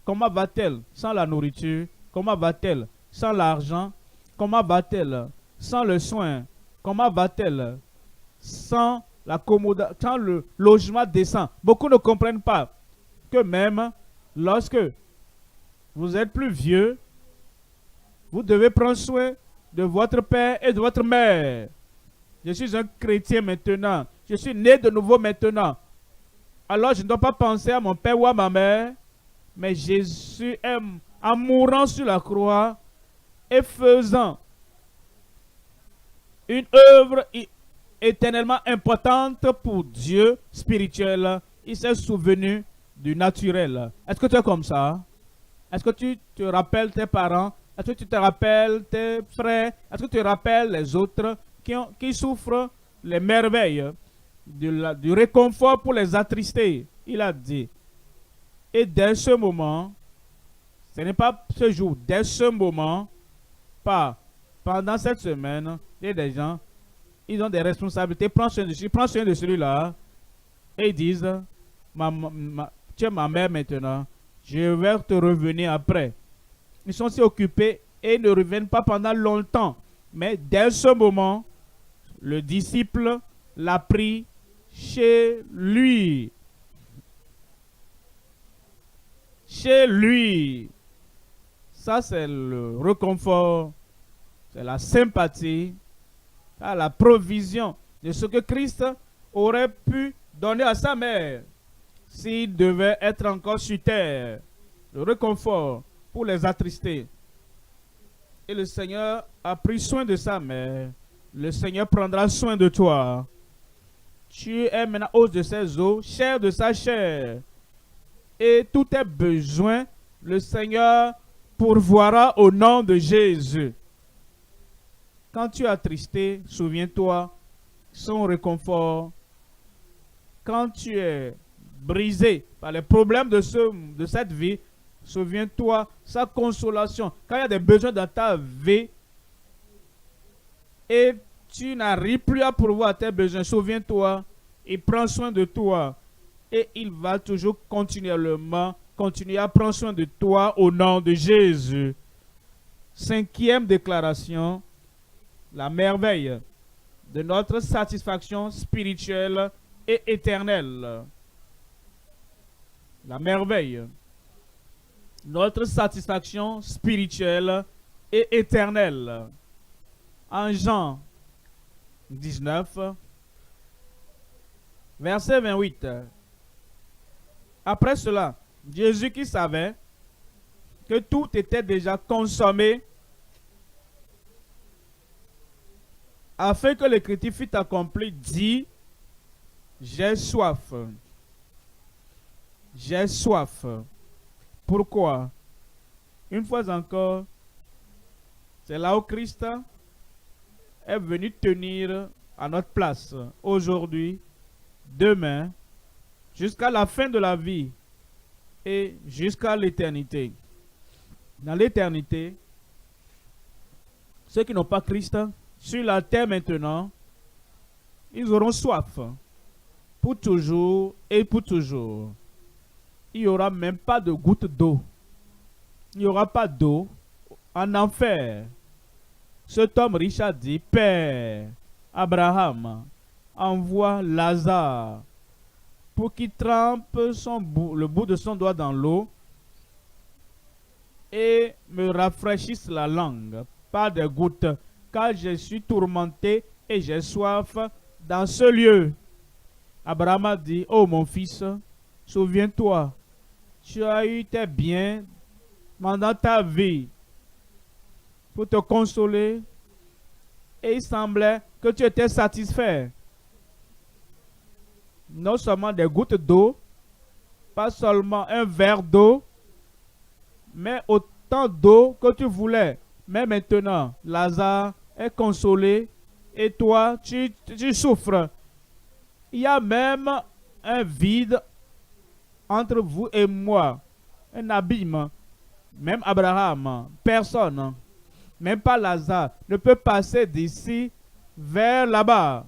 Comment va-t-elle sans la nourriture? Comment va-t-elle sans l'argent? Comment va-t-elle sans le soin? Comment va-t-elle sans sans le logement décent? Beaucoup ne comprennent pas que même lorsque vous êtes plus vieux, vous devez prendre soin de votre père et de votre mère. Je suis un chrétien maintenant. Je suis né de nouveau maintenant. Alors je ne dois pas penser à mon père ou à ma mère, mais Jésus aime, en mourant sur la croix et faisant une œuvre éternellement importante pour Dieu spirituel, il s'est souvenu du naturel. Est-ce que tu es comme ça? Est-ce que tu te rappelles tes parents? Est-ce que tu te rappelles tes frères? Est-ce que tu te rappelles les autres qui souffrent les merveilles du réconfort pour les attrister? Il a dit. Et dès ce moment, ce n'est pas ce jour, dès ce moment, pas pendant cette semaine, il y a des gens, ils ont des responsabilités. Prends soin de celui-là. Et ils disent: tu es ma mère maintenant, je vais te revenir après. Ils sont si occupés et ne reviennent pas pendant longtemps. Mais dès ce moment, le disciple l'a pris chez lui. Chez lui. Ça, c'est le réconfort, c'est la sympathie, c'est la provision de ce que Christ aurait pu donner à sa mère s'il devait être encore sur terre. Le réconfort pour les attrister. Et le Seigneur a pris soin de sa mère. Le Seigneur prendra soin de toi. Tu es maintenant os de ses os, chair de sa chair. Et tous tes besoins, le Seigneur pourvoira au nom de Jésus. Quand tu es attristé, souviens-toi son réconfort. Quand tu es brisé par les problèmes de cette vie, souviens-toi sa consolation. Quand il y a des besoins dans ta vie et tu n'arrives plus à pourvoir tes besoins, souviens-toi, il prend soin de toi et il va toujours continuellement continuer à prendre soin de toi au nom de Jésus. 5e déclaration, la merveille de notre satisfaction spirituelle et éternelle. La merveille. Notre satisfaction spirituelle et éternelle. En Jean 19, Verset 28. Après cela, Jésus qui savait que tout était déjà consommé, afin que l'écriture fût accomplie, dit, j'ai soif. J'ai soif. Pourquoi? Une fois encore, c'est là où Christ est venu tenir à notre place. Aujourd'hui, demain, jusqu'à la fin de la vie et jusqu'à l'éternité. Dans l'éternité, ceux qui n'ont pas Christ sur la terre maintenant, ils auront soif pour toujours et pour toujours. Il n'y aura même pas de goutte d'eau. Il n'y aura pas d'eau en enfer. Cet homme riche a dit, Père Abraham, envoie Lazare pour qu'il trempe le bout de son doigt dans l'eau et me rafraîchisse la langue par des gouttes, car je suis tourmenté et j'ai soif dans ce lieu. Abraham a dit, oh mon fils, souviens-toi, tu as eu tes biens pendant ta vie pour te consoler et il semblait que tu étais satisfait. Non seulement des gouttes d'eau, pas seulement un verre d'eau, mais autant d'eau que tu voulais. Mais maintenant, Lazare est consolé et toi, tu souffres. Il y a même un vide entre vous et moi, un abîme. Même Abraham, personne, même pas Lazare, ne peut passer d'ici vers là-bas.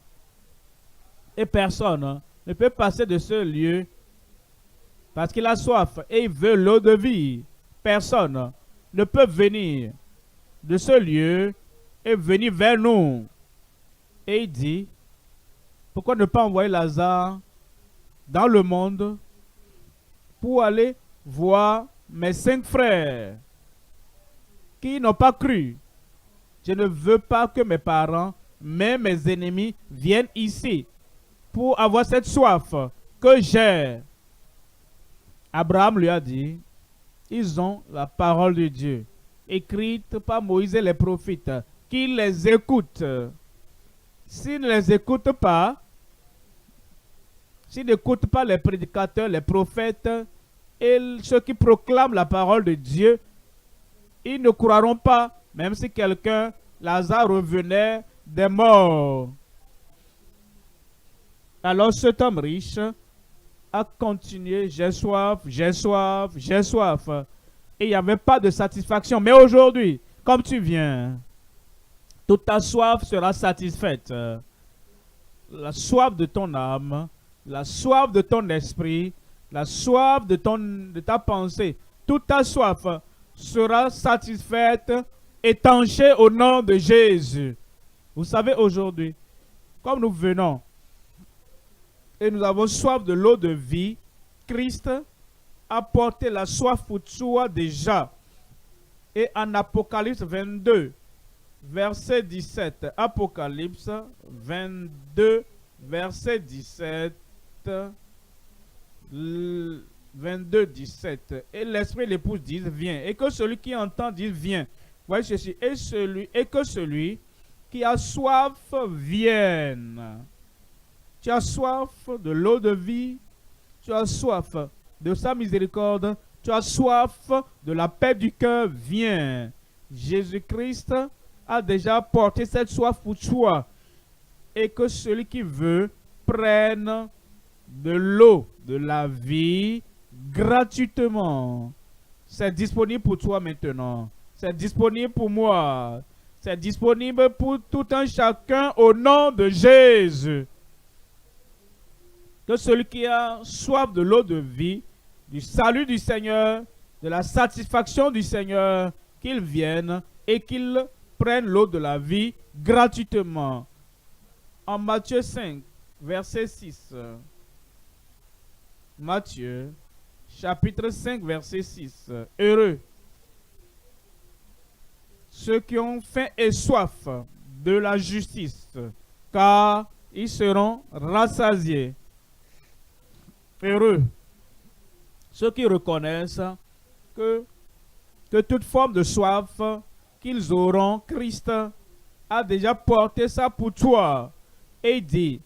Et personne ne peut passer de ce lieu parce qu'il a soif et il veut l'eau de vie. Personne ne peut venir de ce lieu et venir vers nous. Et il dit, pourquoi ne pas envoyer Lazare dans le monde pour aller voir mes 5 frères qui n'ont pas cru. Je ne veux pas que mes parents, mais mes ennemis viennent ici pour avoir cette soif que j'ai. Abraham lui a dit, ils ont la parole de Dieu, écrite par Moïse et les prophètes, qu'ils les écoutent. S'ils ne les écoutent pas, s'ils n'écoutent pas les prédicateurs, les prophètes et ceux qui proclament la parole de Dieu, ils ne croiront pas, même si quelqu'un, Lazare, revenait des morts. Alors cet homme riche a continué, j'ai soif, j'ai soif, j'ai soif. Et il n'y avait pas de satisfaction. Mais aujourd'hui, comme tu viens, toute ta soif sera satisfaite. La soif de ton âme, la soif de ton esprit, la soif de ta pensée, toute ta soif sera satisfaite, étanchée au nom de Jésus. Vous savez, aujourd'hui, comme nous venons et nous avons soif de l'eau de vie, Christ a porté la soif pour toi déjà. Et en Apocalypse 22, verset 17, Apocalypse 22, verset 17, 22, 17. Et l'esprit et l'épouse disent, viens. Et que celui qui entend dise, viens. Voyez ceci. Et que celui qui a soif vienne. Tu as soif de l'eau de vie. Tu as soif de sa miséricorde. Tu as soif de la paix du cœur. Viens. Jésus-Christ a déjà porté cette soif pour toi. Et que celui qui veut prenne de l'eau de la vie gratuitement. C'est disponible pour toi maintenant. C'est disponible pour moi. C'est disponible pour tout un chacun au nom de Jésus. Que celui qui a soif de l'eau de vie, du salut du Seigneur, de la satisfaction du Seigneur, qu'il vienne et qu'il prenne l'eau de la vie gratuitement. En Matthieu 5, verset 6. Matthieu, chapitre 5, verset 6. Heureux ceux qui ont faim et soif de la justice, car ils seront rassasiés. Heureux ceux qui reconnaissent que, que toute forme de soif qu'ils auront, Christ a déjà porté ça pour toi. Et il dit,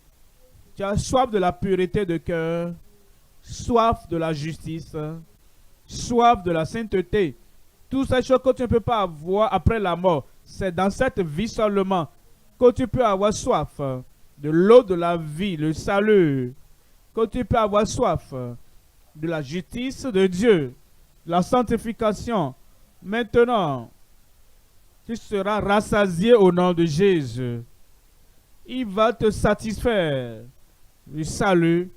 tu as soif de la pureté de cœur, soif de la justice, soif de la sainteté. Toutes ces choses que tu ne peux pas avoir après la mort, c'est dans cette vie seulement que tu peux avoir soif de l'eau de la vie, le salut, que tu peux avoir soif de la justice de Dieu, la sanctification. Maintenant, tu seras rassasié au nom de Jésus. Il va te satisfaire du salut,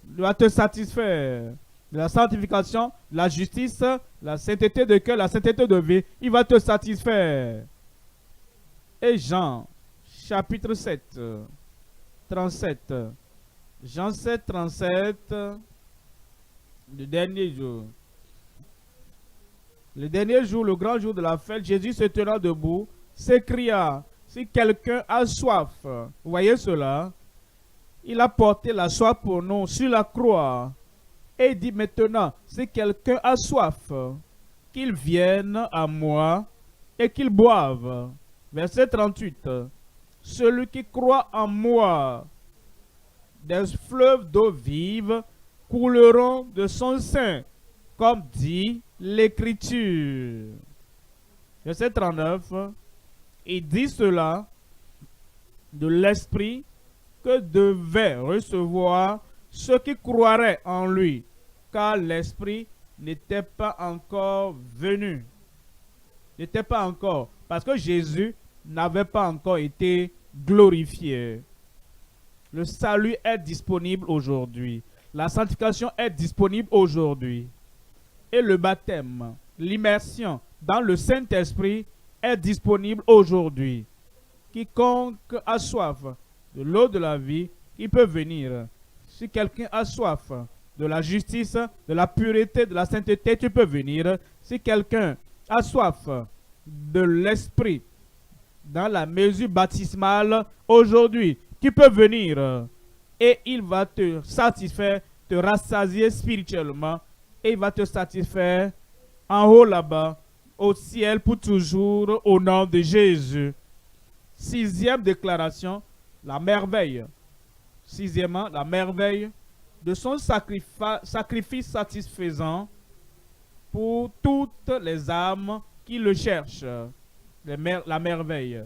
il va te satisfaire de la sanctification, la justice, la sainteté de cœur, la sainteté de vie. Il va te satisfaire. Et Jean, chapitre 7, 37. Jean 7, 37, le dernier jour. Le dernier jour, le grand jour de la fête, Jésus se tenant debout, s'écria, si quelqu'un a soif, vous voyez cela, il a porté la soif pour nous sur la croix. Et il dit maintenant, si quelqu'un a soif, qu'il vienne à moi et qu'il boive. Verset 38. Celui qui croit en moi, des fleuves d'eau vive couleront de son sein, comme dit l'Écriture. Verset 39. Il dit cela de l'Esprit que devaient recevoir ceux qui croiraient en lui, car l'Esprit n'était pas encore venu. N'était pas encore, parce que Jésus n'avait pas encore été glorifié. Le salut est disponible aujourd'hui. La sanctification est disponible aujourd'hui. Et le baptême, l'immersion dans le Saint-Esprit est disponible aujourd'hui. Quiconque a soif de l'eau de la vie, il peut venir. Si quelqu'un a soif de la justice, de la pureté, de la sainteté, tu peux venir. Si quelqu'un a soif de l'esprit, dans la mesure baptismale, aujourd'hui, tu peux venir. Et il va te satisfaire, te rassasier spirituellement. Et il va te satisfaire en haut là-bas, au ciel pour toujours, au nom de Jésus. Sixième déclaration, la merveille. Sixièmement, la merveille de son sacrifice satisfaisant pour toutes les âmes qui le cherchent. La merveille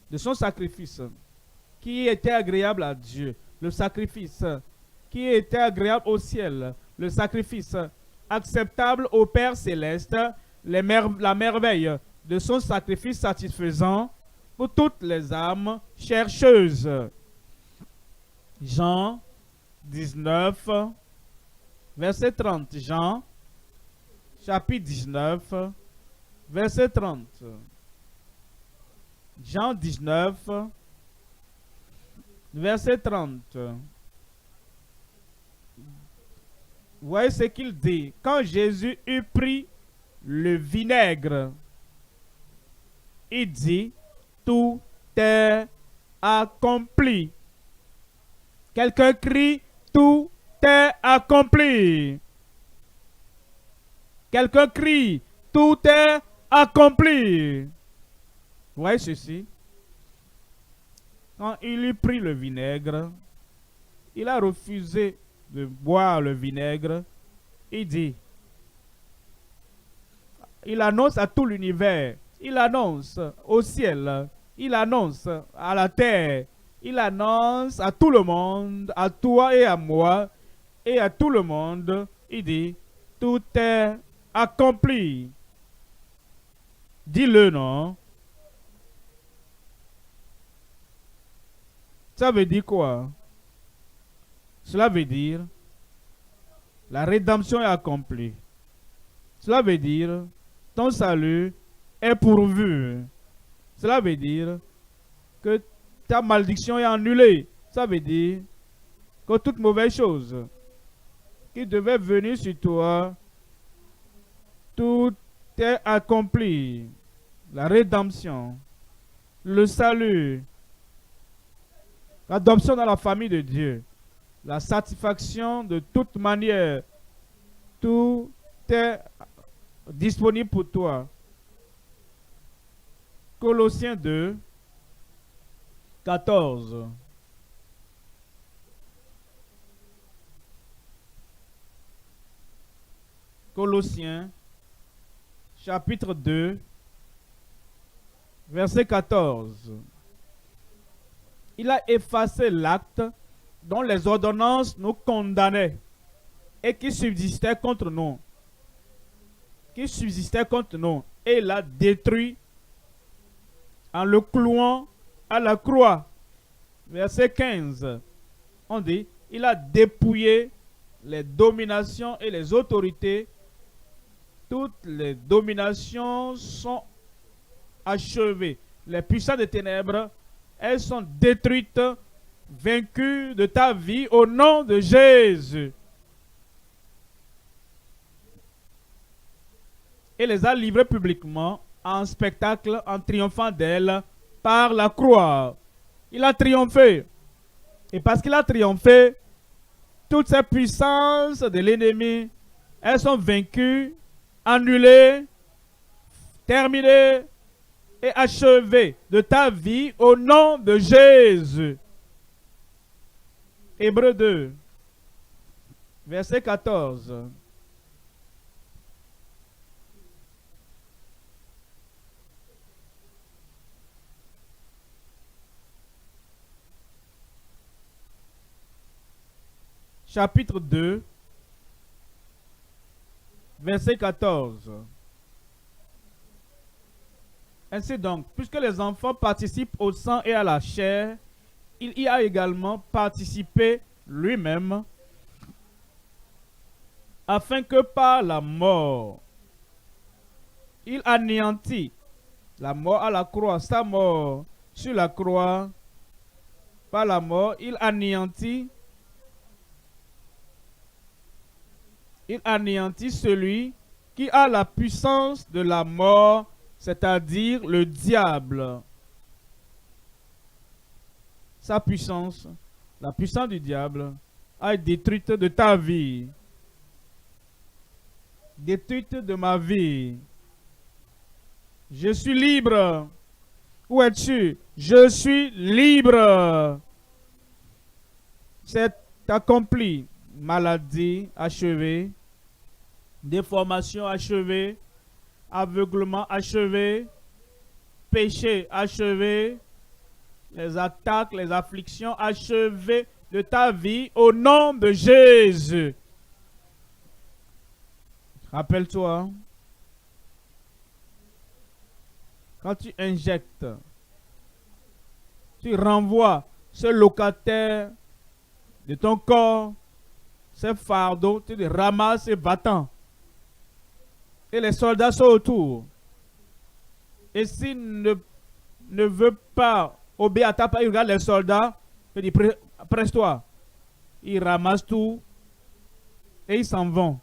de son sacrifice qui était agréable à Dieu. Le sacrifice qui était agréable au ciel. Le sacrifice acceptable au Père céleste. La merveille de son sacrifice satisfaisant pour toutes les âmes chercheuses. Jean 19, verset 30. Jean, chapitre 19, verset 30. Jean 19, verset 30. Vous voyez ce qu'il dit. Quand Jésus eut pris le vinaigre, il dit, tout est accompli. Quelqu'un crie, tout est accompli. Quelqu'un crie, tout est accompli. Vous voyez ceci? Quand il eut pris le vinaigre, il a refusé de boire le vinaigre. Il dit, il annonce à tout l'univers, il annonce au ciel, il annonce à la terre, il annonce à tout le monde, à toi et à moi, et à tout le monde, il dit, tout est accompli. Dis-le, non? Ça veut dire quoi? Cela veut dire, la rédemption est accomplie. Cela veut dire, ton salut est pourvu. Cela veut dire que ta malédiction est annulée. Ça veut dire que toute mauvaise chose qui devait venir sur toi, tout est accompli. La rédemption, le salut, l'adoption dans la famille de Dieu, la satisfaction de toute manière. Tout est disponible pour toi. Colossiens 2, 14. Colossiens, chapitre 2, verset 14. Il a effacé l'acte dont les ordonnances nous condamnaient et qui subsistait contre nous. Et il l'a détruit en le clouant à la croix. Verset 15. On dit, il a dépouillé les dominations et les autorités. Toutes les dominations sont achevées. Les puissances des ténèbres, elles sont détruites, vaincues de ta vie au nom de Jésus. Et les a livrées publiquement en spectacle en triomphant d'elle par la croix. Il a triomphé. Et parce qu'il a triomphé, toutes ces puissances de l'ennemi, elles sont vaincues, annulées, terminées et achevées de ta vie au nom de Jésus. Hébreux 2, verset 14. Chapitre 2, verset 14. Ainsi donc, puisque les enfants participent au sang et à la chair, il y a également participé lui-même, afin que par la mort, il anéantit la mort à la croix, sa mort sur la croix, par la mort, il anéantit celui qui a la puissance de la mort, c'est-à-dire le diable. Sa puissance, la puissance du diable, a été détruite de ta vie, détruite de ma vie. Je suis libre. Où es-tu? Je suis libre. C'est accompli. Maladie achevée, déformation achevée, aveuglement achevé, péché achevé, les attaques, les afflictions achevées de ta vie au nom de Jésus. Rappelle-toi, quand tu injectes, tu renvoies ce locataire de ton corps, ce fardeau, tu le ramasses et va-t'en. Et les soldats sont autour. Et s'il ne veut pas obéir à ta parole, il regarde les soldats, il dit, presse-toi. Ils ramassent tout et ils s'en vont.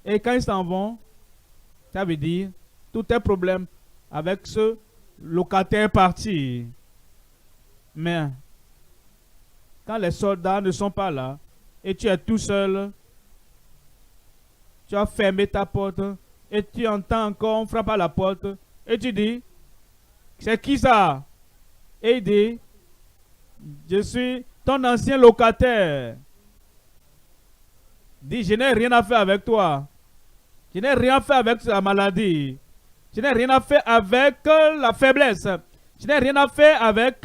Et quand ils s'en vont, ça veut dire, tout est problème avec ce locataire parti. Mais, quand les soldats ne sont pas là, et tu es tout seul, tu as fermé ta porte, et tu entends encore, on frappe à la porte, et tu dis, c'est qui ça? Et il dit, je suis ton ancien locataire. Dis, je n'ai rien à faire avec toi. Je n'ai rien fait avec la maladie. Je n'ai rien à faire avec la faiblesse. Je n'ai rien à faire avec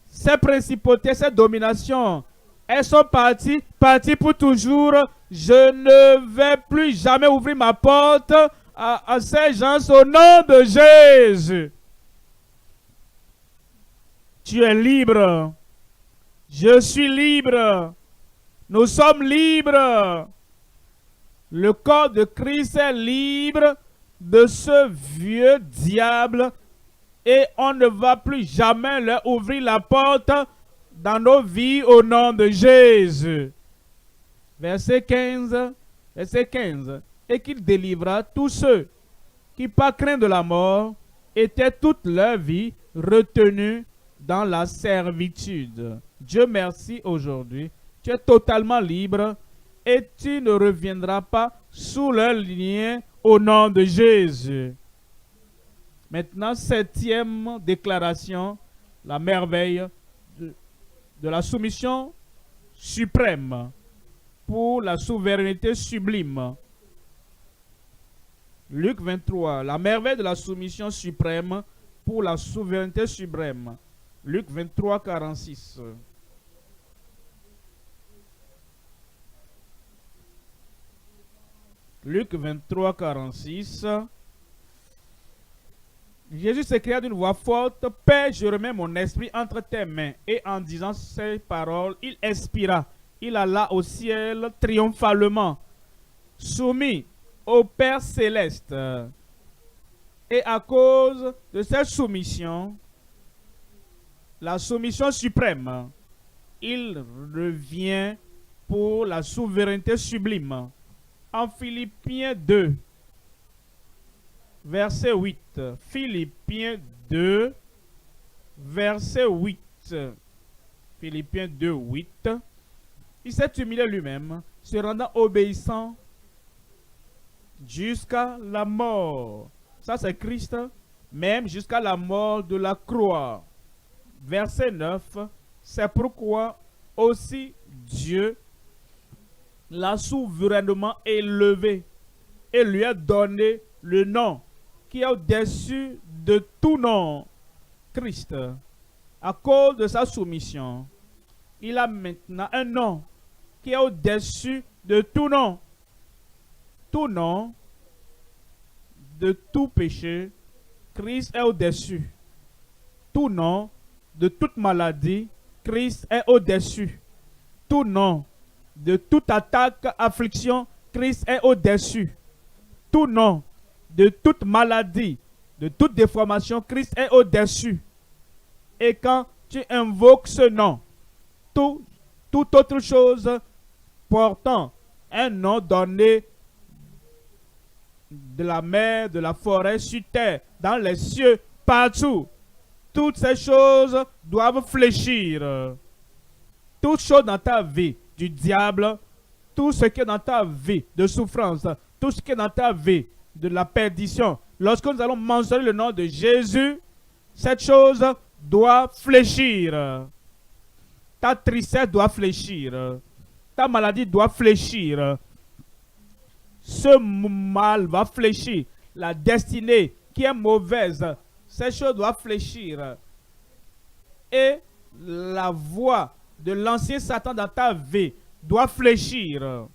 ces principautés, ces dominations. Elles sont parties pour toujours. Je ne vais plus jamais ouvrir ma porte à ces gens au nom de Jésus. Tu es libre. Je suis libre. Nous sommes libres. Le corps de Christ est libre de ce vieux diable et on ne va plus jamais leur ouvrir la porte dans nos vies au nom de Jésus. Verset 15. Et qu'il délivra tous ceux qui, par crainte de la mort, étaient toute leur vie retenus dans la servitude. Dieu merci aujourd'hui Tu es totalement libre et tu ne reviendras pas sous leur lignée au nom de Jésus. Maintenant, 7e déclaration, la merveille de la soumission suprême pour la souveraineté sublime. Luc 23, la merveille de la soumission suprême pour la souveraineté suprême. Luc 23, 46. Luc 23, 46. Jésus s'écria d'une voix forte, « Père, je remets mon esprit entre tes mains. » Et en disant ces paroles, il expira. Il alla au ciel triomphalement, soumis au Père céleste. Et à cause de cette soumission, la soumission suprême, il revient pour la souveraineté sublime. En Philippiens 2, verset 8. Philippiens 2, verset 8. Philippiens 2, 8. Il s'est humilié lui-même, se rendant obéissant jusqu'à la mort. Ça, c'est Christ, même jusqu'à la mort de la croix. Verset 9. C'est pourquoi aussi Dieu l'a souverainement élevé et lui a donné le nom qui est au-dessus de tout nom, Christ. À cause de sa soumission, il a maintenant un nom qui est au-dessus de tout nom. Tout nom, de tout péché, Christ est au-dessus. Tout nom, de toute maladie, Christ est au-dessus. Tout nom, de toute attaque, affliction, Christ est au-dessus. Tout nom, de toute maladie, de toute déformation, Christ est au-dessus. Et quand tu invoques ce nom, toute autre chose portant un nom donné de la mer, de la forêt, sur terre, dans les cieux, partout, toutes ces choses doivent fléchir. Toutes choses dans ta vie, du diable, tout ce qui est dans ta vie de souffrance, tout ce qui est dans ta vie de la perdition, lorsque nous allons mentionner le nom de Jésus, cette chose doit fléchir. Ta tristesse doit fléchir. Ta maladie doit fléchir. Ce mal va fléchir. La destinée qui est mauvaise, ces choses doivent fléchir. Et la voix de l'ancien Satan dans ta vie doit fléchir.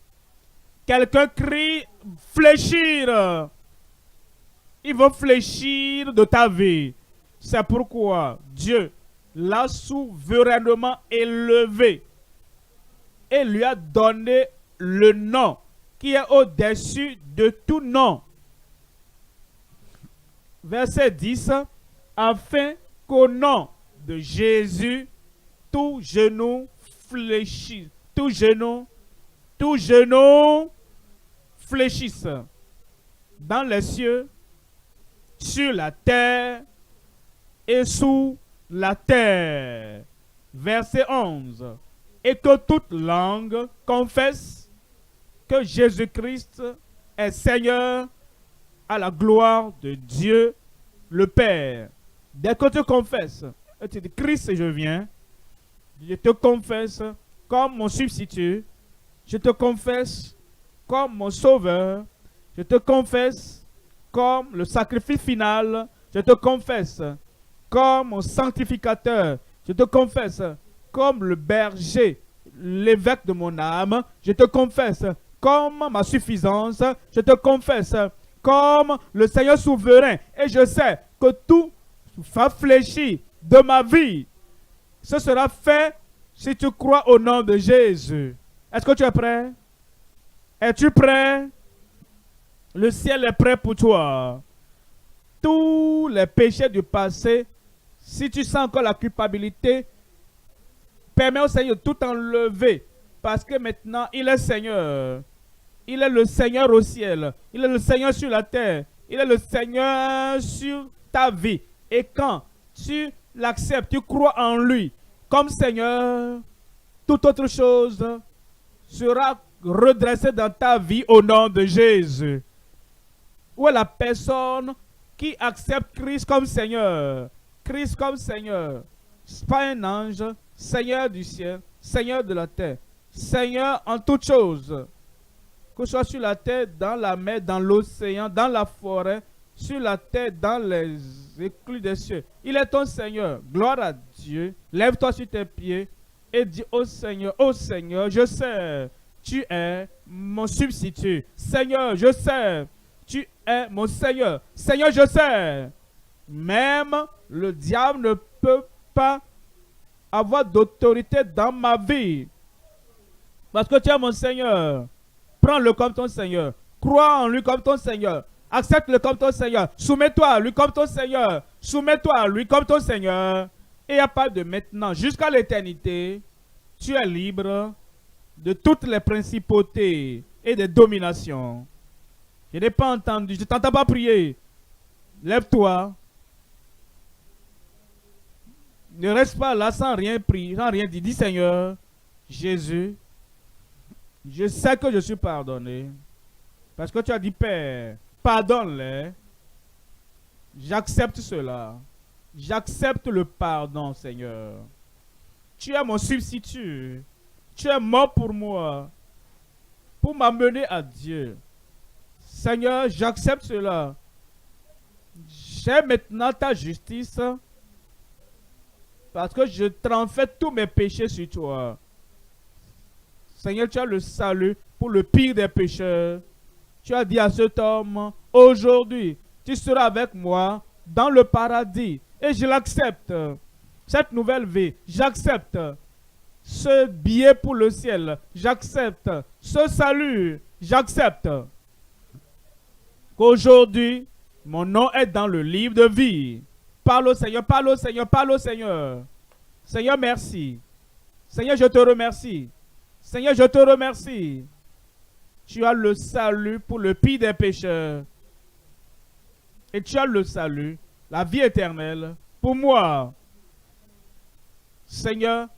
Quelqu'un crie fléchir. Il va fléchir de ta vie. C'est pourquoi Dieu l'a souverainement élevé et lui a donné le nom qui est au-dessus de tout nom. Verset 10. Afin qu'au nom de Jésus, tout genou fléchisse. Tout genou fléchisse. Dans les cieux, sur la terre et sous la terre. Verset 11. Et que toute langue confesse que Jésus-Christ est Seigneur à la gloire de Dieu le Père. Dès que tu confesses, tu dis Christ, je viens, je te confesse comme mon substitut, je te confesse comme mon sauveur, je te confesse comme le sacrifice final, je te confesse comme mon sanctificateur, je te confesse comme le berger, l'évêque de mon âme, je te confesse comme ma suffisance, je te confesse comme le Seigneur souverain. Et je sais que tout va fléchir de ma vie. Ce sera fait si tu crois au nom de Jésus. Est-ce que tu es prêt? Es-tu prêt? Le ciel est prêt pour toi. Tous les péchés du passé, si tu sens encore la culpabilité, permets au Seigneur de tout enlever. Parce que maintenant, il est Seigneur. Il est le Seigneur au ciel. Il est le Seigneur sur la terre. Il est le Seigneur sur ta vie. Et quand tu l'acceptes, tu crois en lui comme Seigneur, Toute autre chose sera redressée dans ta vie au nom de Jésus. Où est la personne qui accepte Christ comme Seigneur? Christ comme Seigneur. C'est pas un ange, Seigneur du ciel, Seigneur de la terre, Seigneur en toutes choses. Que ce soit sur la terre, dans la mer, dans l'océan, dans la forêt, sur la terre, dans les écluses des cieux. Il est ton Seigneur. Gloire à Dieu. Lève-toi sur tes pieds et dis au Seigneur, je sais, tu es mon substitut. Seigneur, je sais, tu es mon Seigneur. Seigneur, je sais. Même le diable ne peut pas avoir d'autorité dans ma vie. Parce que tu es mon Seigneur. Prends-le comme ton Seigneur. Crois en lui comme ton Seigneur. Accepte-le comme ton Seigneur. Soumets-toi à lui comme ton Seigneur. Soumets-toi à lui comme ton Seigneur. Et à part de maintenant jusqu'à l'éternité, tu es libre de toutes les principautés et des dominations. Je n'ai pas entendu. Je ne t'entends pas prier. Lève-toi. Ne reste pas là sans rien prier, sans rien dire. Dis Seigneur, Jésus, je sais que je suis pardonné. Parce que tu as dit, Père, pardonne-les. J'accepte cela. J'accepte le pardon, Seigneur. Tu es mon substitut. Tu es mort pour moi, pour m'amener à Dieu. Seigneur, j'accepte cela. J'ai maintenant ta justice, parce que je transfère tous mes péchés sur toi. Seigneur, tu as le salut pour le pire des pécheurs. Tu as dit à cet homme, aujourd'hui, tu seras avec moi dans le paradis. Et je l'accepte. Cette nouvelle vie, j'accepte. Ce billet pour le ciel, j'accepte. Ce salut, j'accepte. Qu'aujourd'hui, mon nom est dans le livre de vie. Parle au Seigneur, parle au Seigneur, parle au Seigneur. Seigneur, merci. Seigneur, je te remercie. Seigneur, je te remercie. Tu as le salut pour le pire des pécheurs. Et tu as le salut, la vie éternelle pour moi. Seigneur,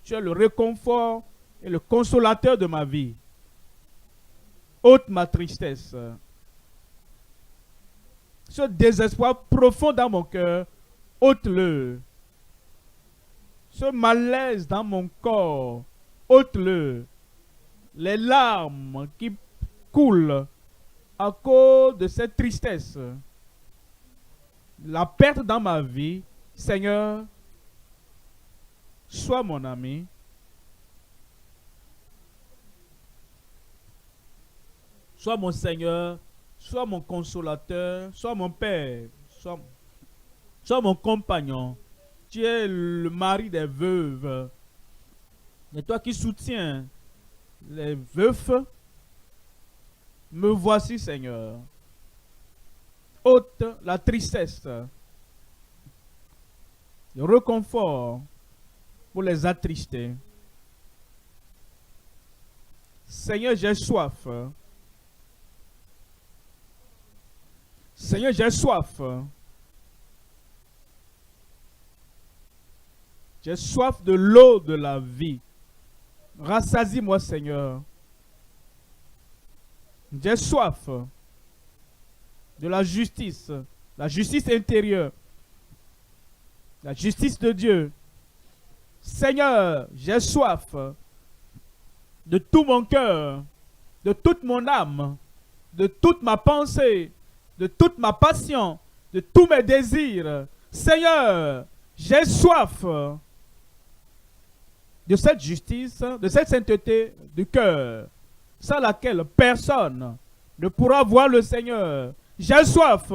tu es le réconfort et le consolateur de ma vie. Ôte ma tristesse. Ce désespoir profond dans mon cœur, ôte-le. Ce malaise dans mon corps, ôte-le. Les larmes qui coulent à cause de cette tristesse, la perte dans ma vie, Seigneur, sois mon ami. Sois mon Seigneur, sois mon consolateur, sois mon Père, sois mon compagnon. Tu es le mari des veuves. Et toi qui soutiens les veufs, me voici, Seigneur. Ôte la tristesse, le réconfort pour les attristés. Seigneur, j'ai soif. Seigneur, j'ai soif. J'ai soif de l'eau de la vie. Rassasie-moi, Seigneur. J'ai soif de la justice intérieure, la justice de Dieu. Seigneur, j'ai soif de tout mon cœur, de toute mon âme, de toute ma pensée, de toute ma passion, de tous mes désirs. Seigneur, j'ai soif de cette justice, de cette sainteté du cœur, sans laquelle personne ne pourra voir le Seigneur. J'ai soif.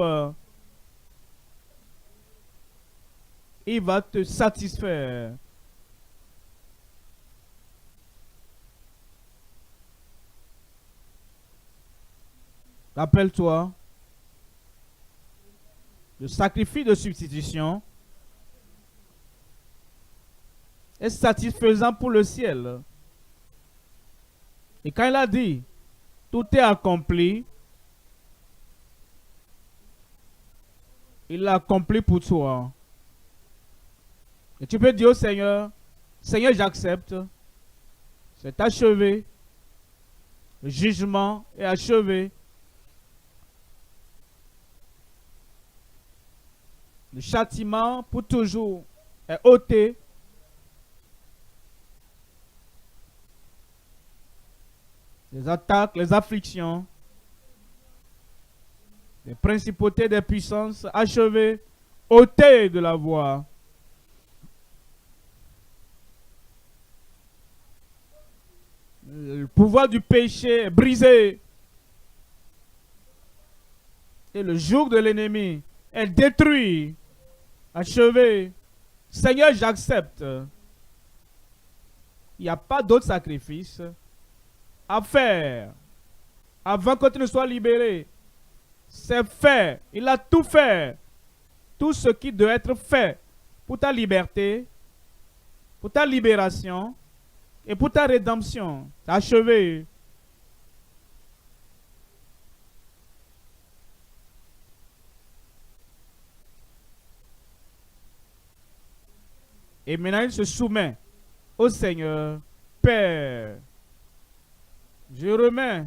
Il va te satisfaire. Rappelle-toi, le sacrifice de substitution est satisfaisant pour le ciel. Et quand il a dit, tout est accompli, il l'a accompli pour toi. Et tu peux dire au Seigneur, Seigneur, j'accepte. C'est achevé. Le jugement est achevé. Le châtiment pour toujours est ôté. Les attaques, les afflictions, les principautés des puissances achevées, ôtées de la voie. Le pouvoir du péché est brisé. Et le joug de l'ennemi est détruit, achevé. Seigneur, j'accepte. Il n'y a pas d'autre sacrifice à faire avant que tu ne sois libéré. C'est fait. Il a tout fait. Tout ce qui doit être fait pour ta liberté, pour ta libération et pour ta rédemption. C'est achevé. Et maintenant, il se soumet au Seigneur. Père, je remets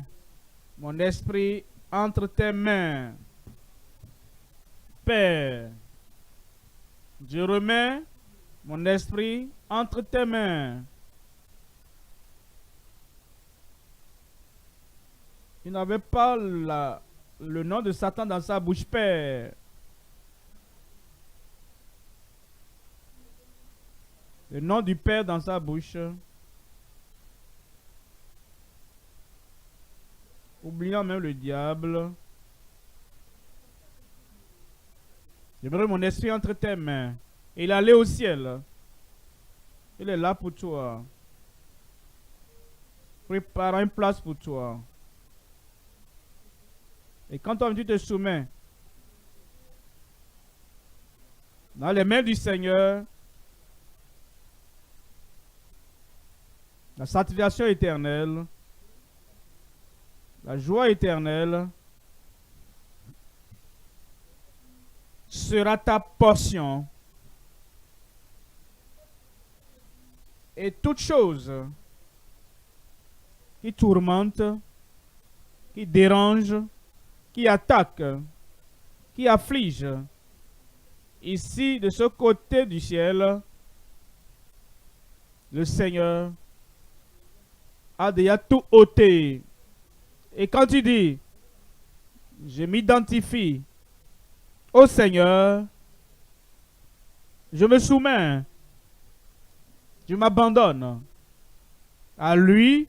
mon esprit entre tes mains. Père, je remets mon esprit entre tes mains. Il n'avait pas le nom de Satan dans sa bouche, Père. Le nom du Père dans sa bouche. Oubliant même le diable. Je mets mon esprit entre tes mains. Il allait au ciel. Il est là pour toi. Prépare une place pour toi. Et quand tu te soumets dans les mains du Seigneur, la satisfaction éternelle, la joie éternelle sera ta portion. Et toute chose qui tourmente, qui dérange, qui attaque, qui afflige, ici, de ce côté du ciel, le Seigneur a déjà tout ôté. Et quand tu dis, je m'identifie au Seigneur, je me soumets, je m'abandonne à lui,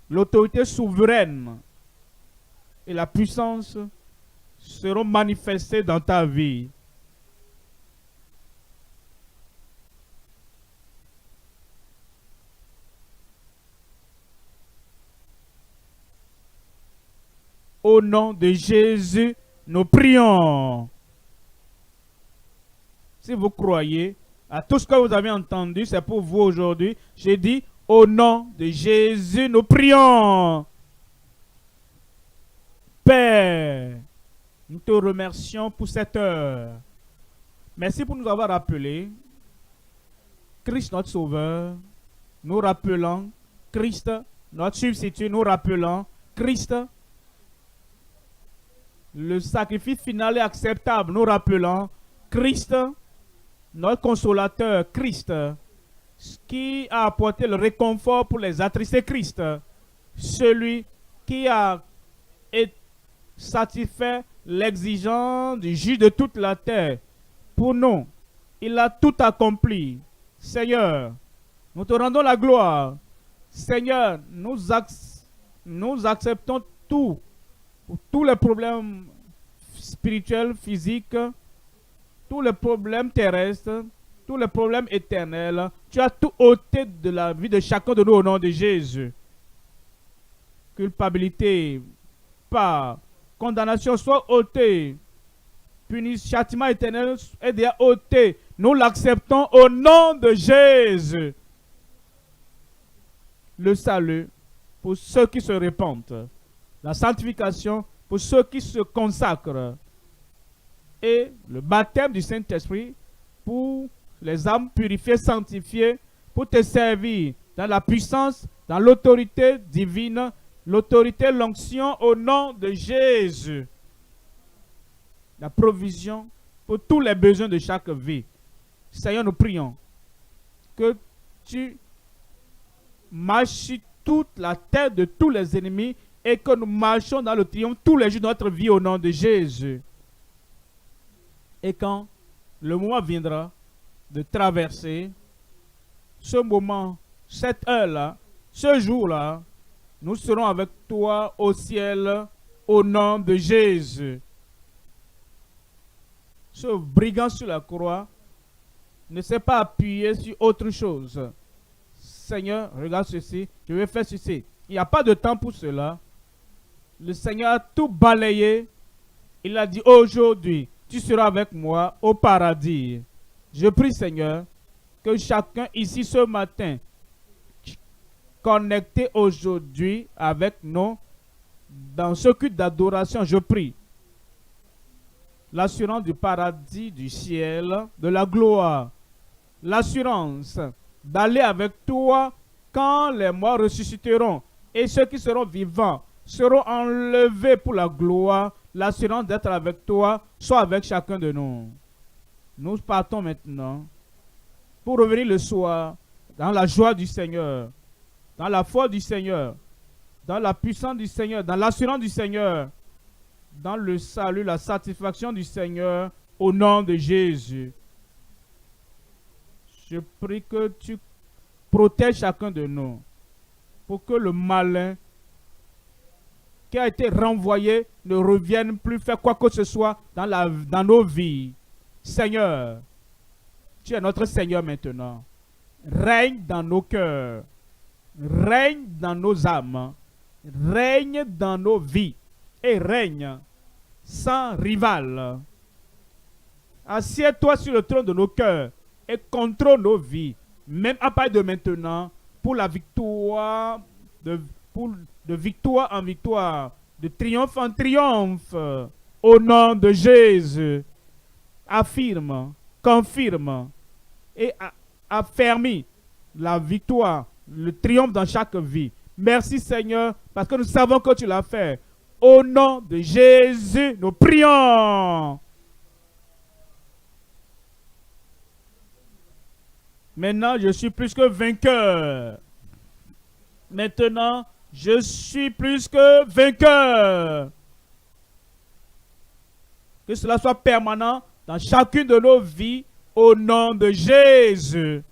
l'autorité souveraine et la puissance seront manifestées dans ta vie. Au nom de Jésus, nous prions. Si vous croyez à tout ce que vous avez entendu, c'est pour vous aujourd'hui. J'ai dit, au nom de Jésus, nous prions. Père, nous te remercions pour cette heure. Merci pour nous avoir rappelé Christ notre Sauveur. Nous rappelons Christ notre substitut. Nous rappelons Christ, le sacrifice final est acceptable. Nous rappelons Christ, notre consolateur, Christ, qui a apporté le réconfort pour les attristés, Christ, celui qui a satisfait l'exigence du juge de toute la terre. Pour nous, il a tout accompli. Seigneur, nous te rendons la gloire. Seigneur, nous acceptons tout. Pour tous les problèmes spirituels, physiques, tous les problèmes terrestres, tous les problèmes éternels, tu as tout ôté de la vie de chacun de nous au nom de Jésus. Culpabilité, pas condamnation soit ôtée, châtiment éternel est déjà ôté. Nous l'acceptons au nom de Jésus. Le salut pour ceux qui se répandent. La sanctification pour ceux qui se consacrent. Et le baptême du Saint-Esprit pour les âmes purifiées, sanctifiées, pour pour te servir dans la puissance, dans l'autorité divine, l'autorité, l'onction au nom de Jésus. La provision pour tous les besoins de chaque vie. Seigneur, nous prions que tu marches sur toute la terre de tous les ennemis et que nous marchons dans le triomphe tous les jours de notre vie au nom de Jésus. Et quand le moment viendra de traverser ce moment, cette heure-là, ce jour-là, nous serons avec toi au ciel au nom de Jésus. Ce brigand sur la croix ne s'est pas appuyé sur autre chose. Seigneur, regarde ceci, je vais faire ceci. Il n'y a pas de temps pour cela. Le Seigneur a tout balayé. Il a dit aujourd'hui, tu seras avec moi au paradis. Je prie, Seigneur, que chacun ici ce matin, connecté aujourd'hui avec nous, dans ce culte d'adoration, je prie l'assurance du paradis, du ciel, de la gloire, l'assurance d'aller avec toi quand les morts ressusciteront et ceux qui seront vivants seront enlevés pour la gloire, l'assurance d'être avec toi, soit avec chacun de nous. Nous partons maintenant pour revenir le soir dans la joie du Seigneur, dans la foi du Seigneur, dans la puissance du Seigneur, dans l'assurance du Seigneur, dans le salut, la satisfaction du Seigneur, au nom de Jésus. Je prie que tu protèges chacun de nous pour que le malin qui a été renvoyé ne revienne plus faire quoi que ce soit dans nos vies. Seigneur, tu es notre Seigneur maintenant. Règne dans nos cœurs, règne dans nos âmes, règne dans nos vies et règne sans rival. Assieds-toi sur le trône de nos cœurs et contrôle nos vies, même à partir de maintenant, pour la victoire, de victoire en victoire, de triomphe en triomphe, au nom de Jésus. Affirme, confirme et affermis la victoire, le triomphe dans chaque vie. Merci Seigneur, parce que nous savons que tu l'as fait. Au nom de Jésus, nous prions. Maintenant, je suis plus que vainqueur. Maintenant, je suis plus que vainqueur. Que cela soit permanent dans chacune de nos vies, au nom de Jésus.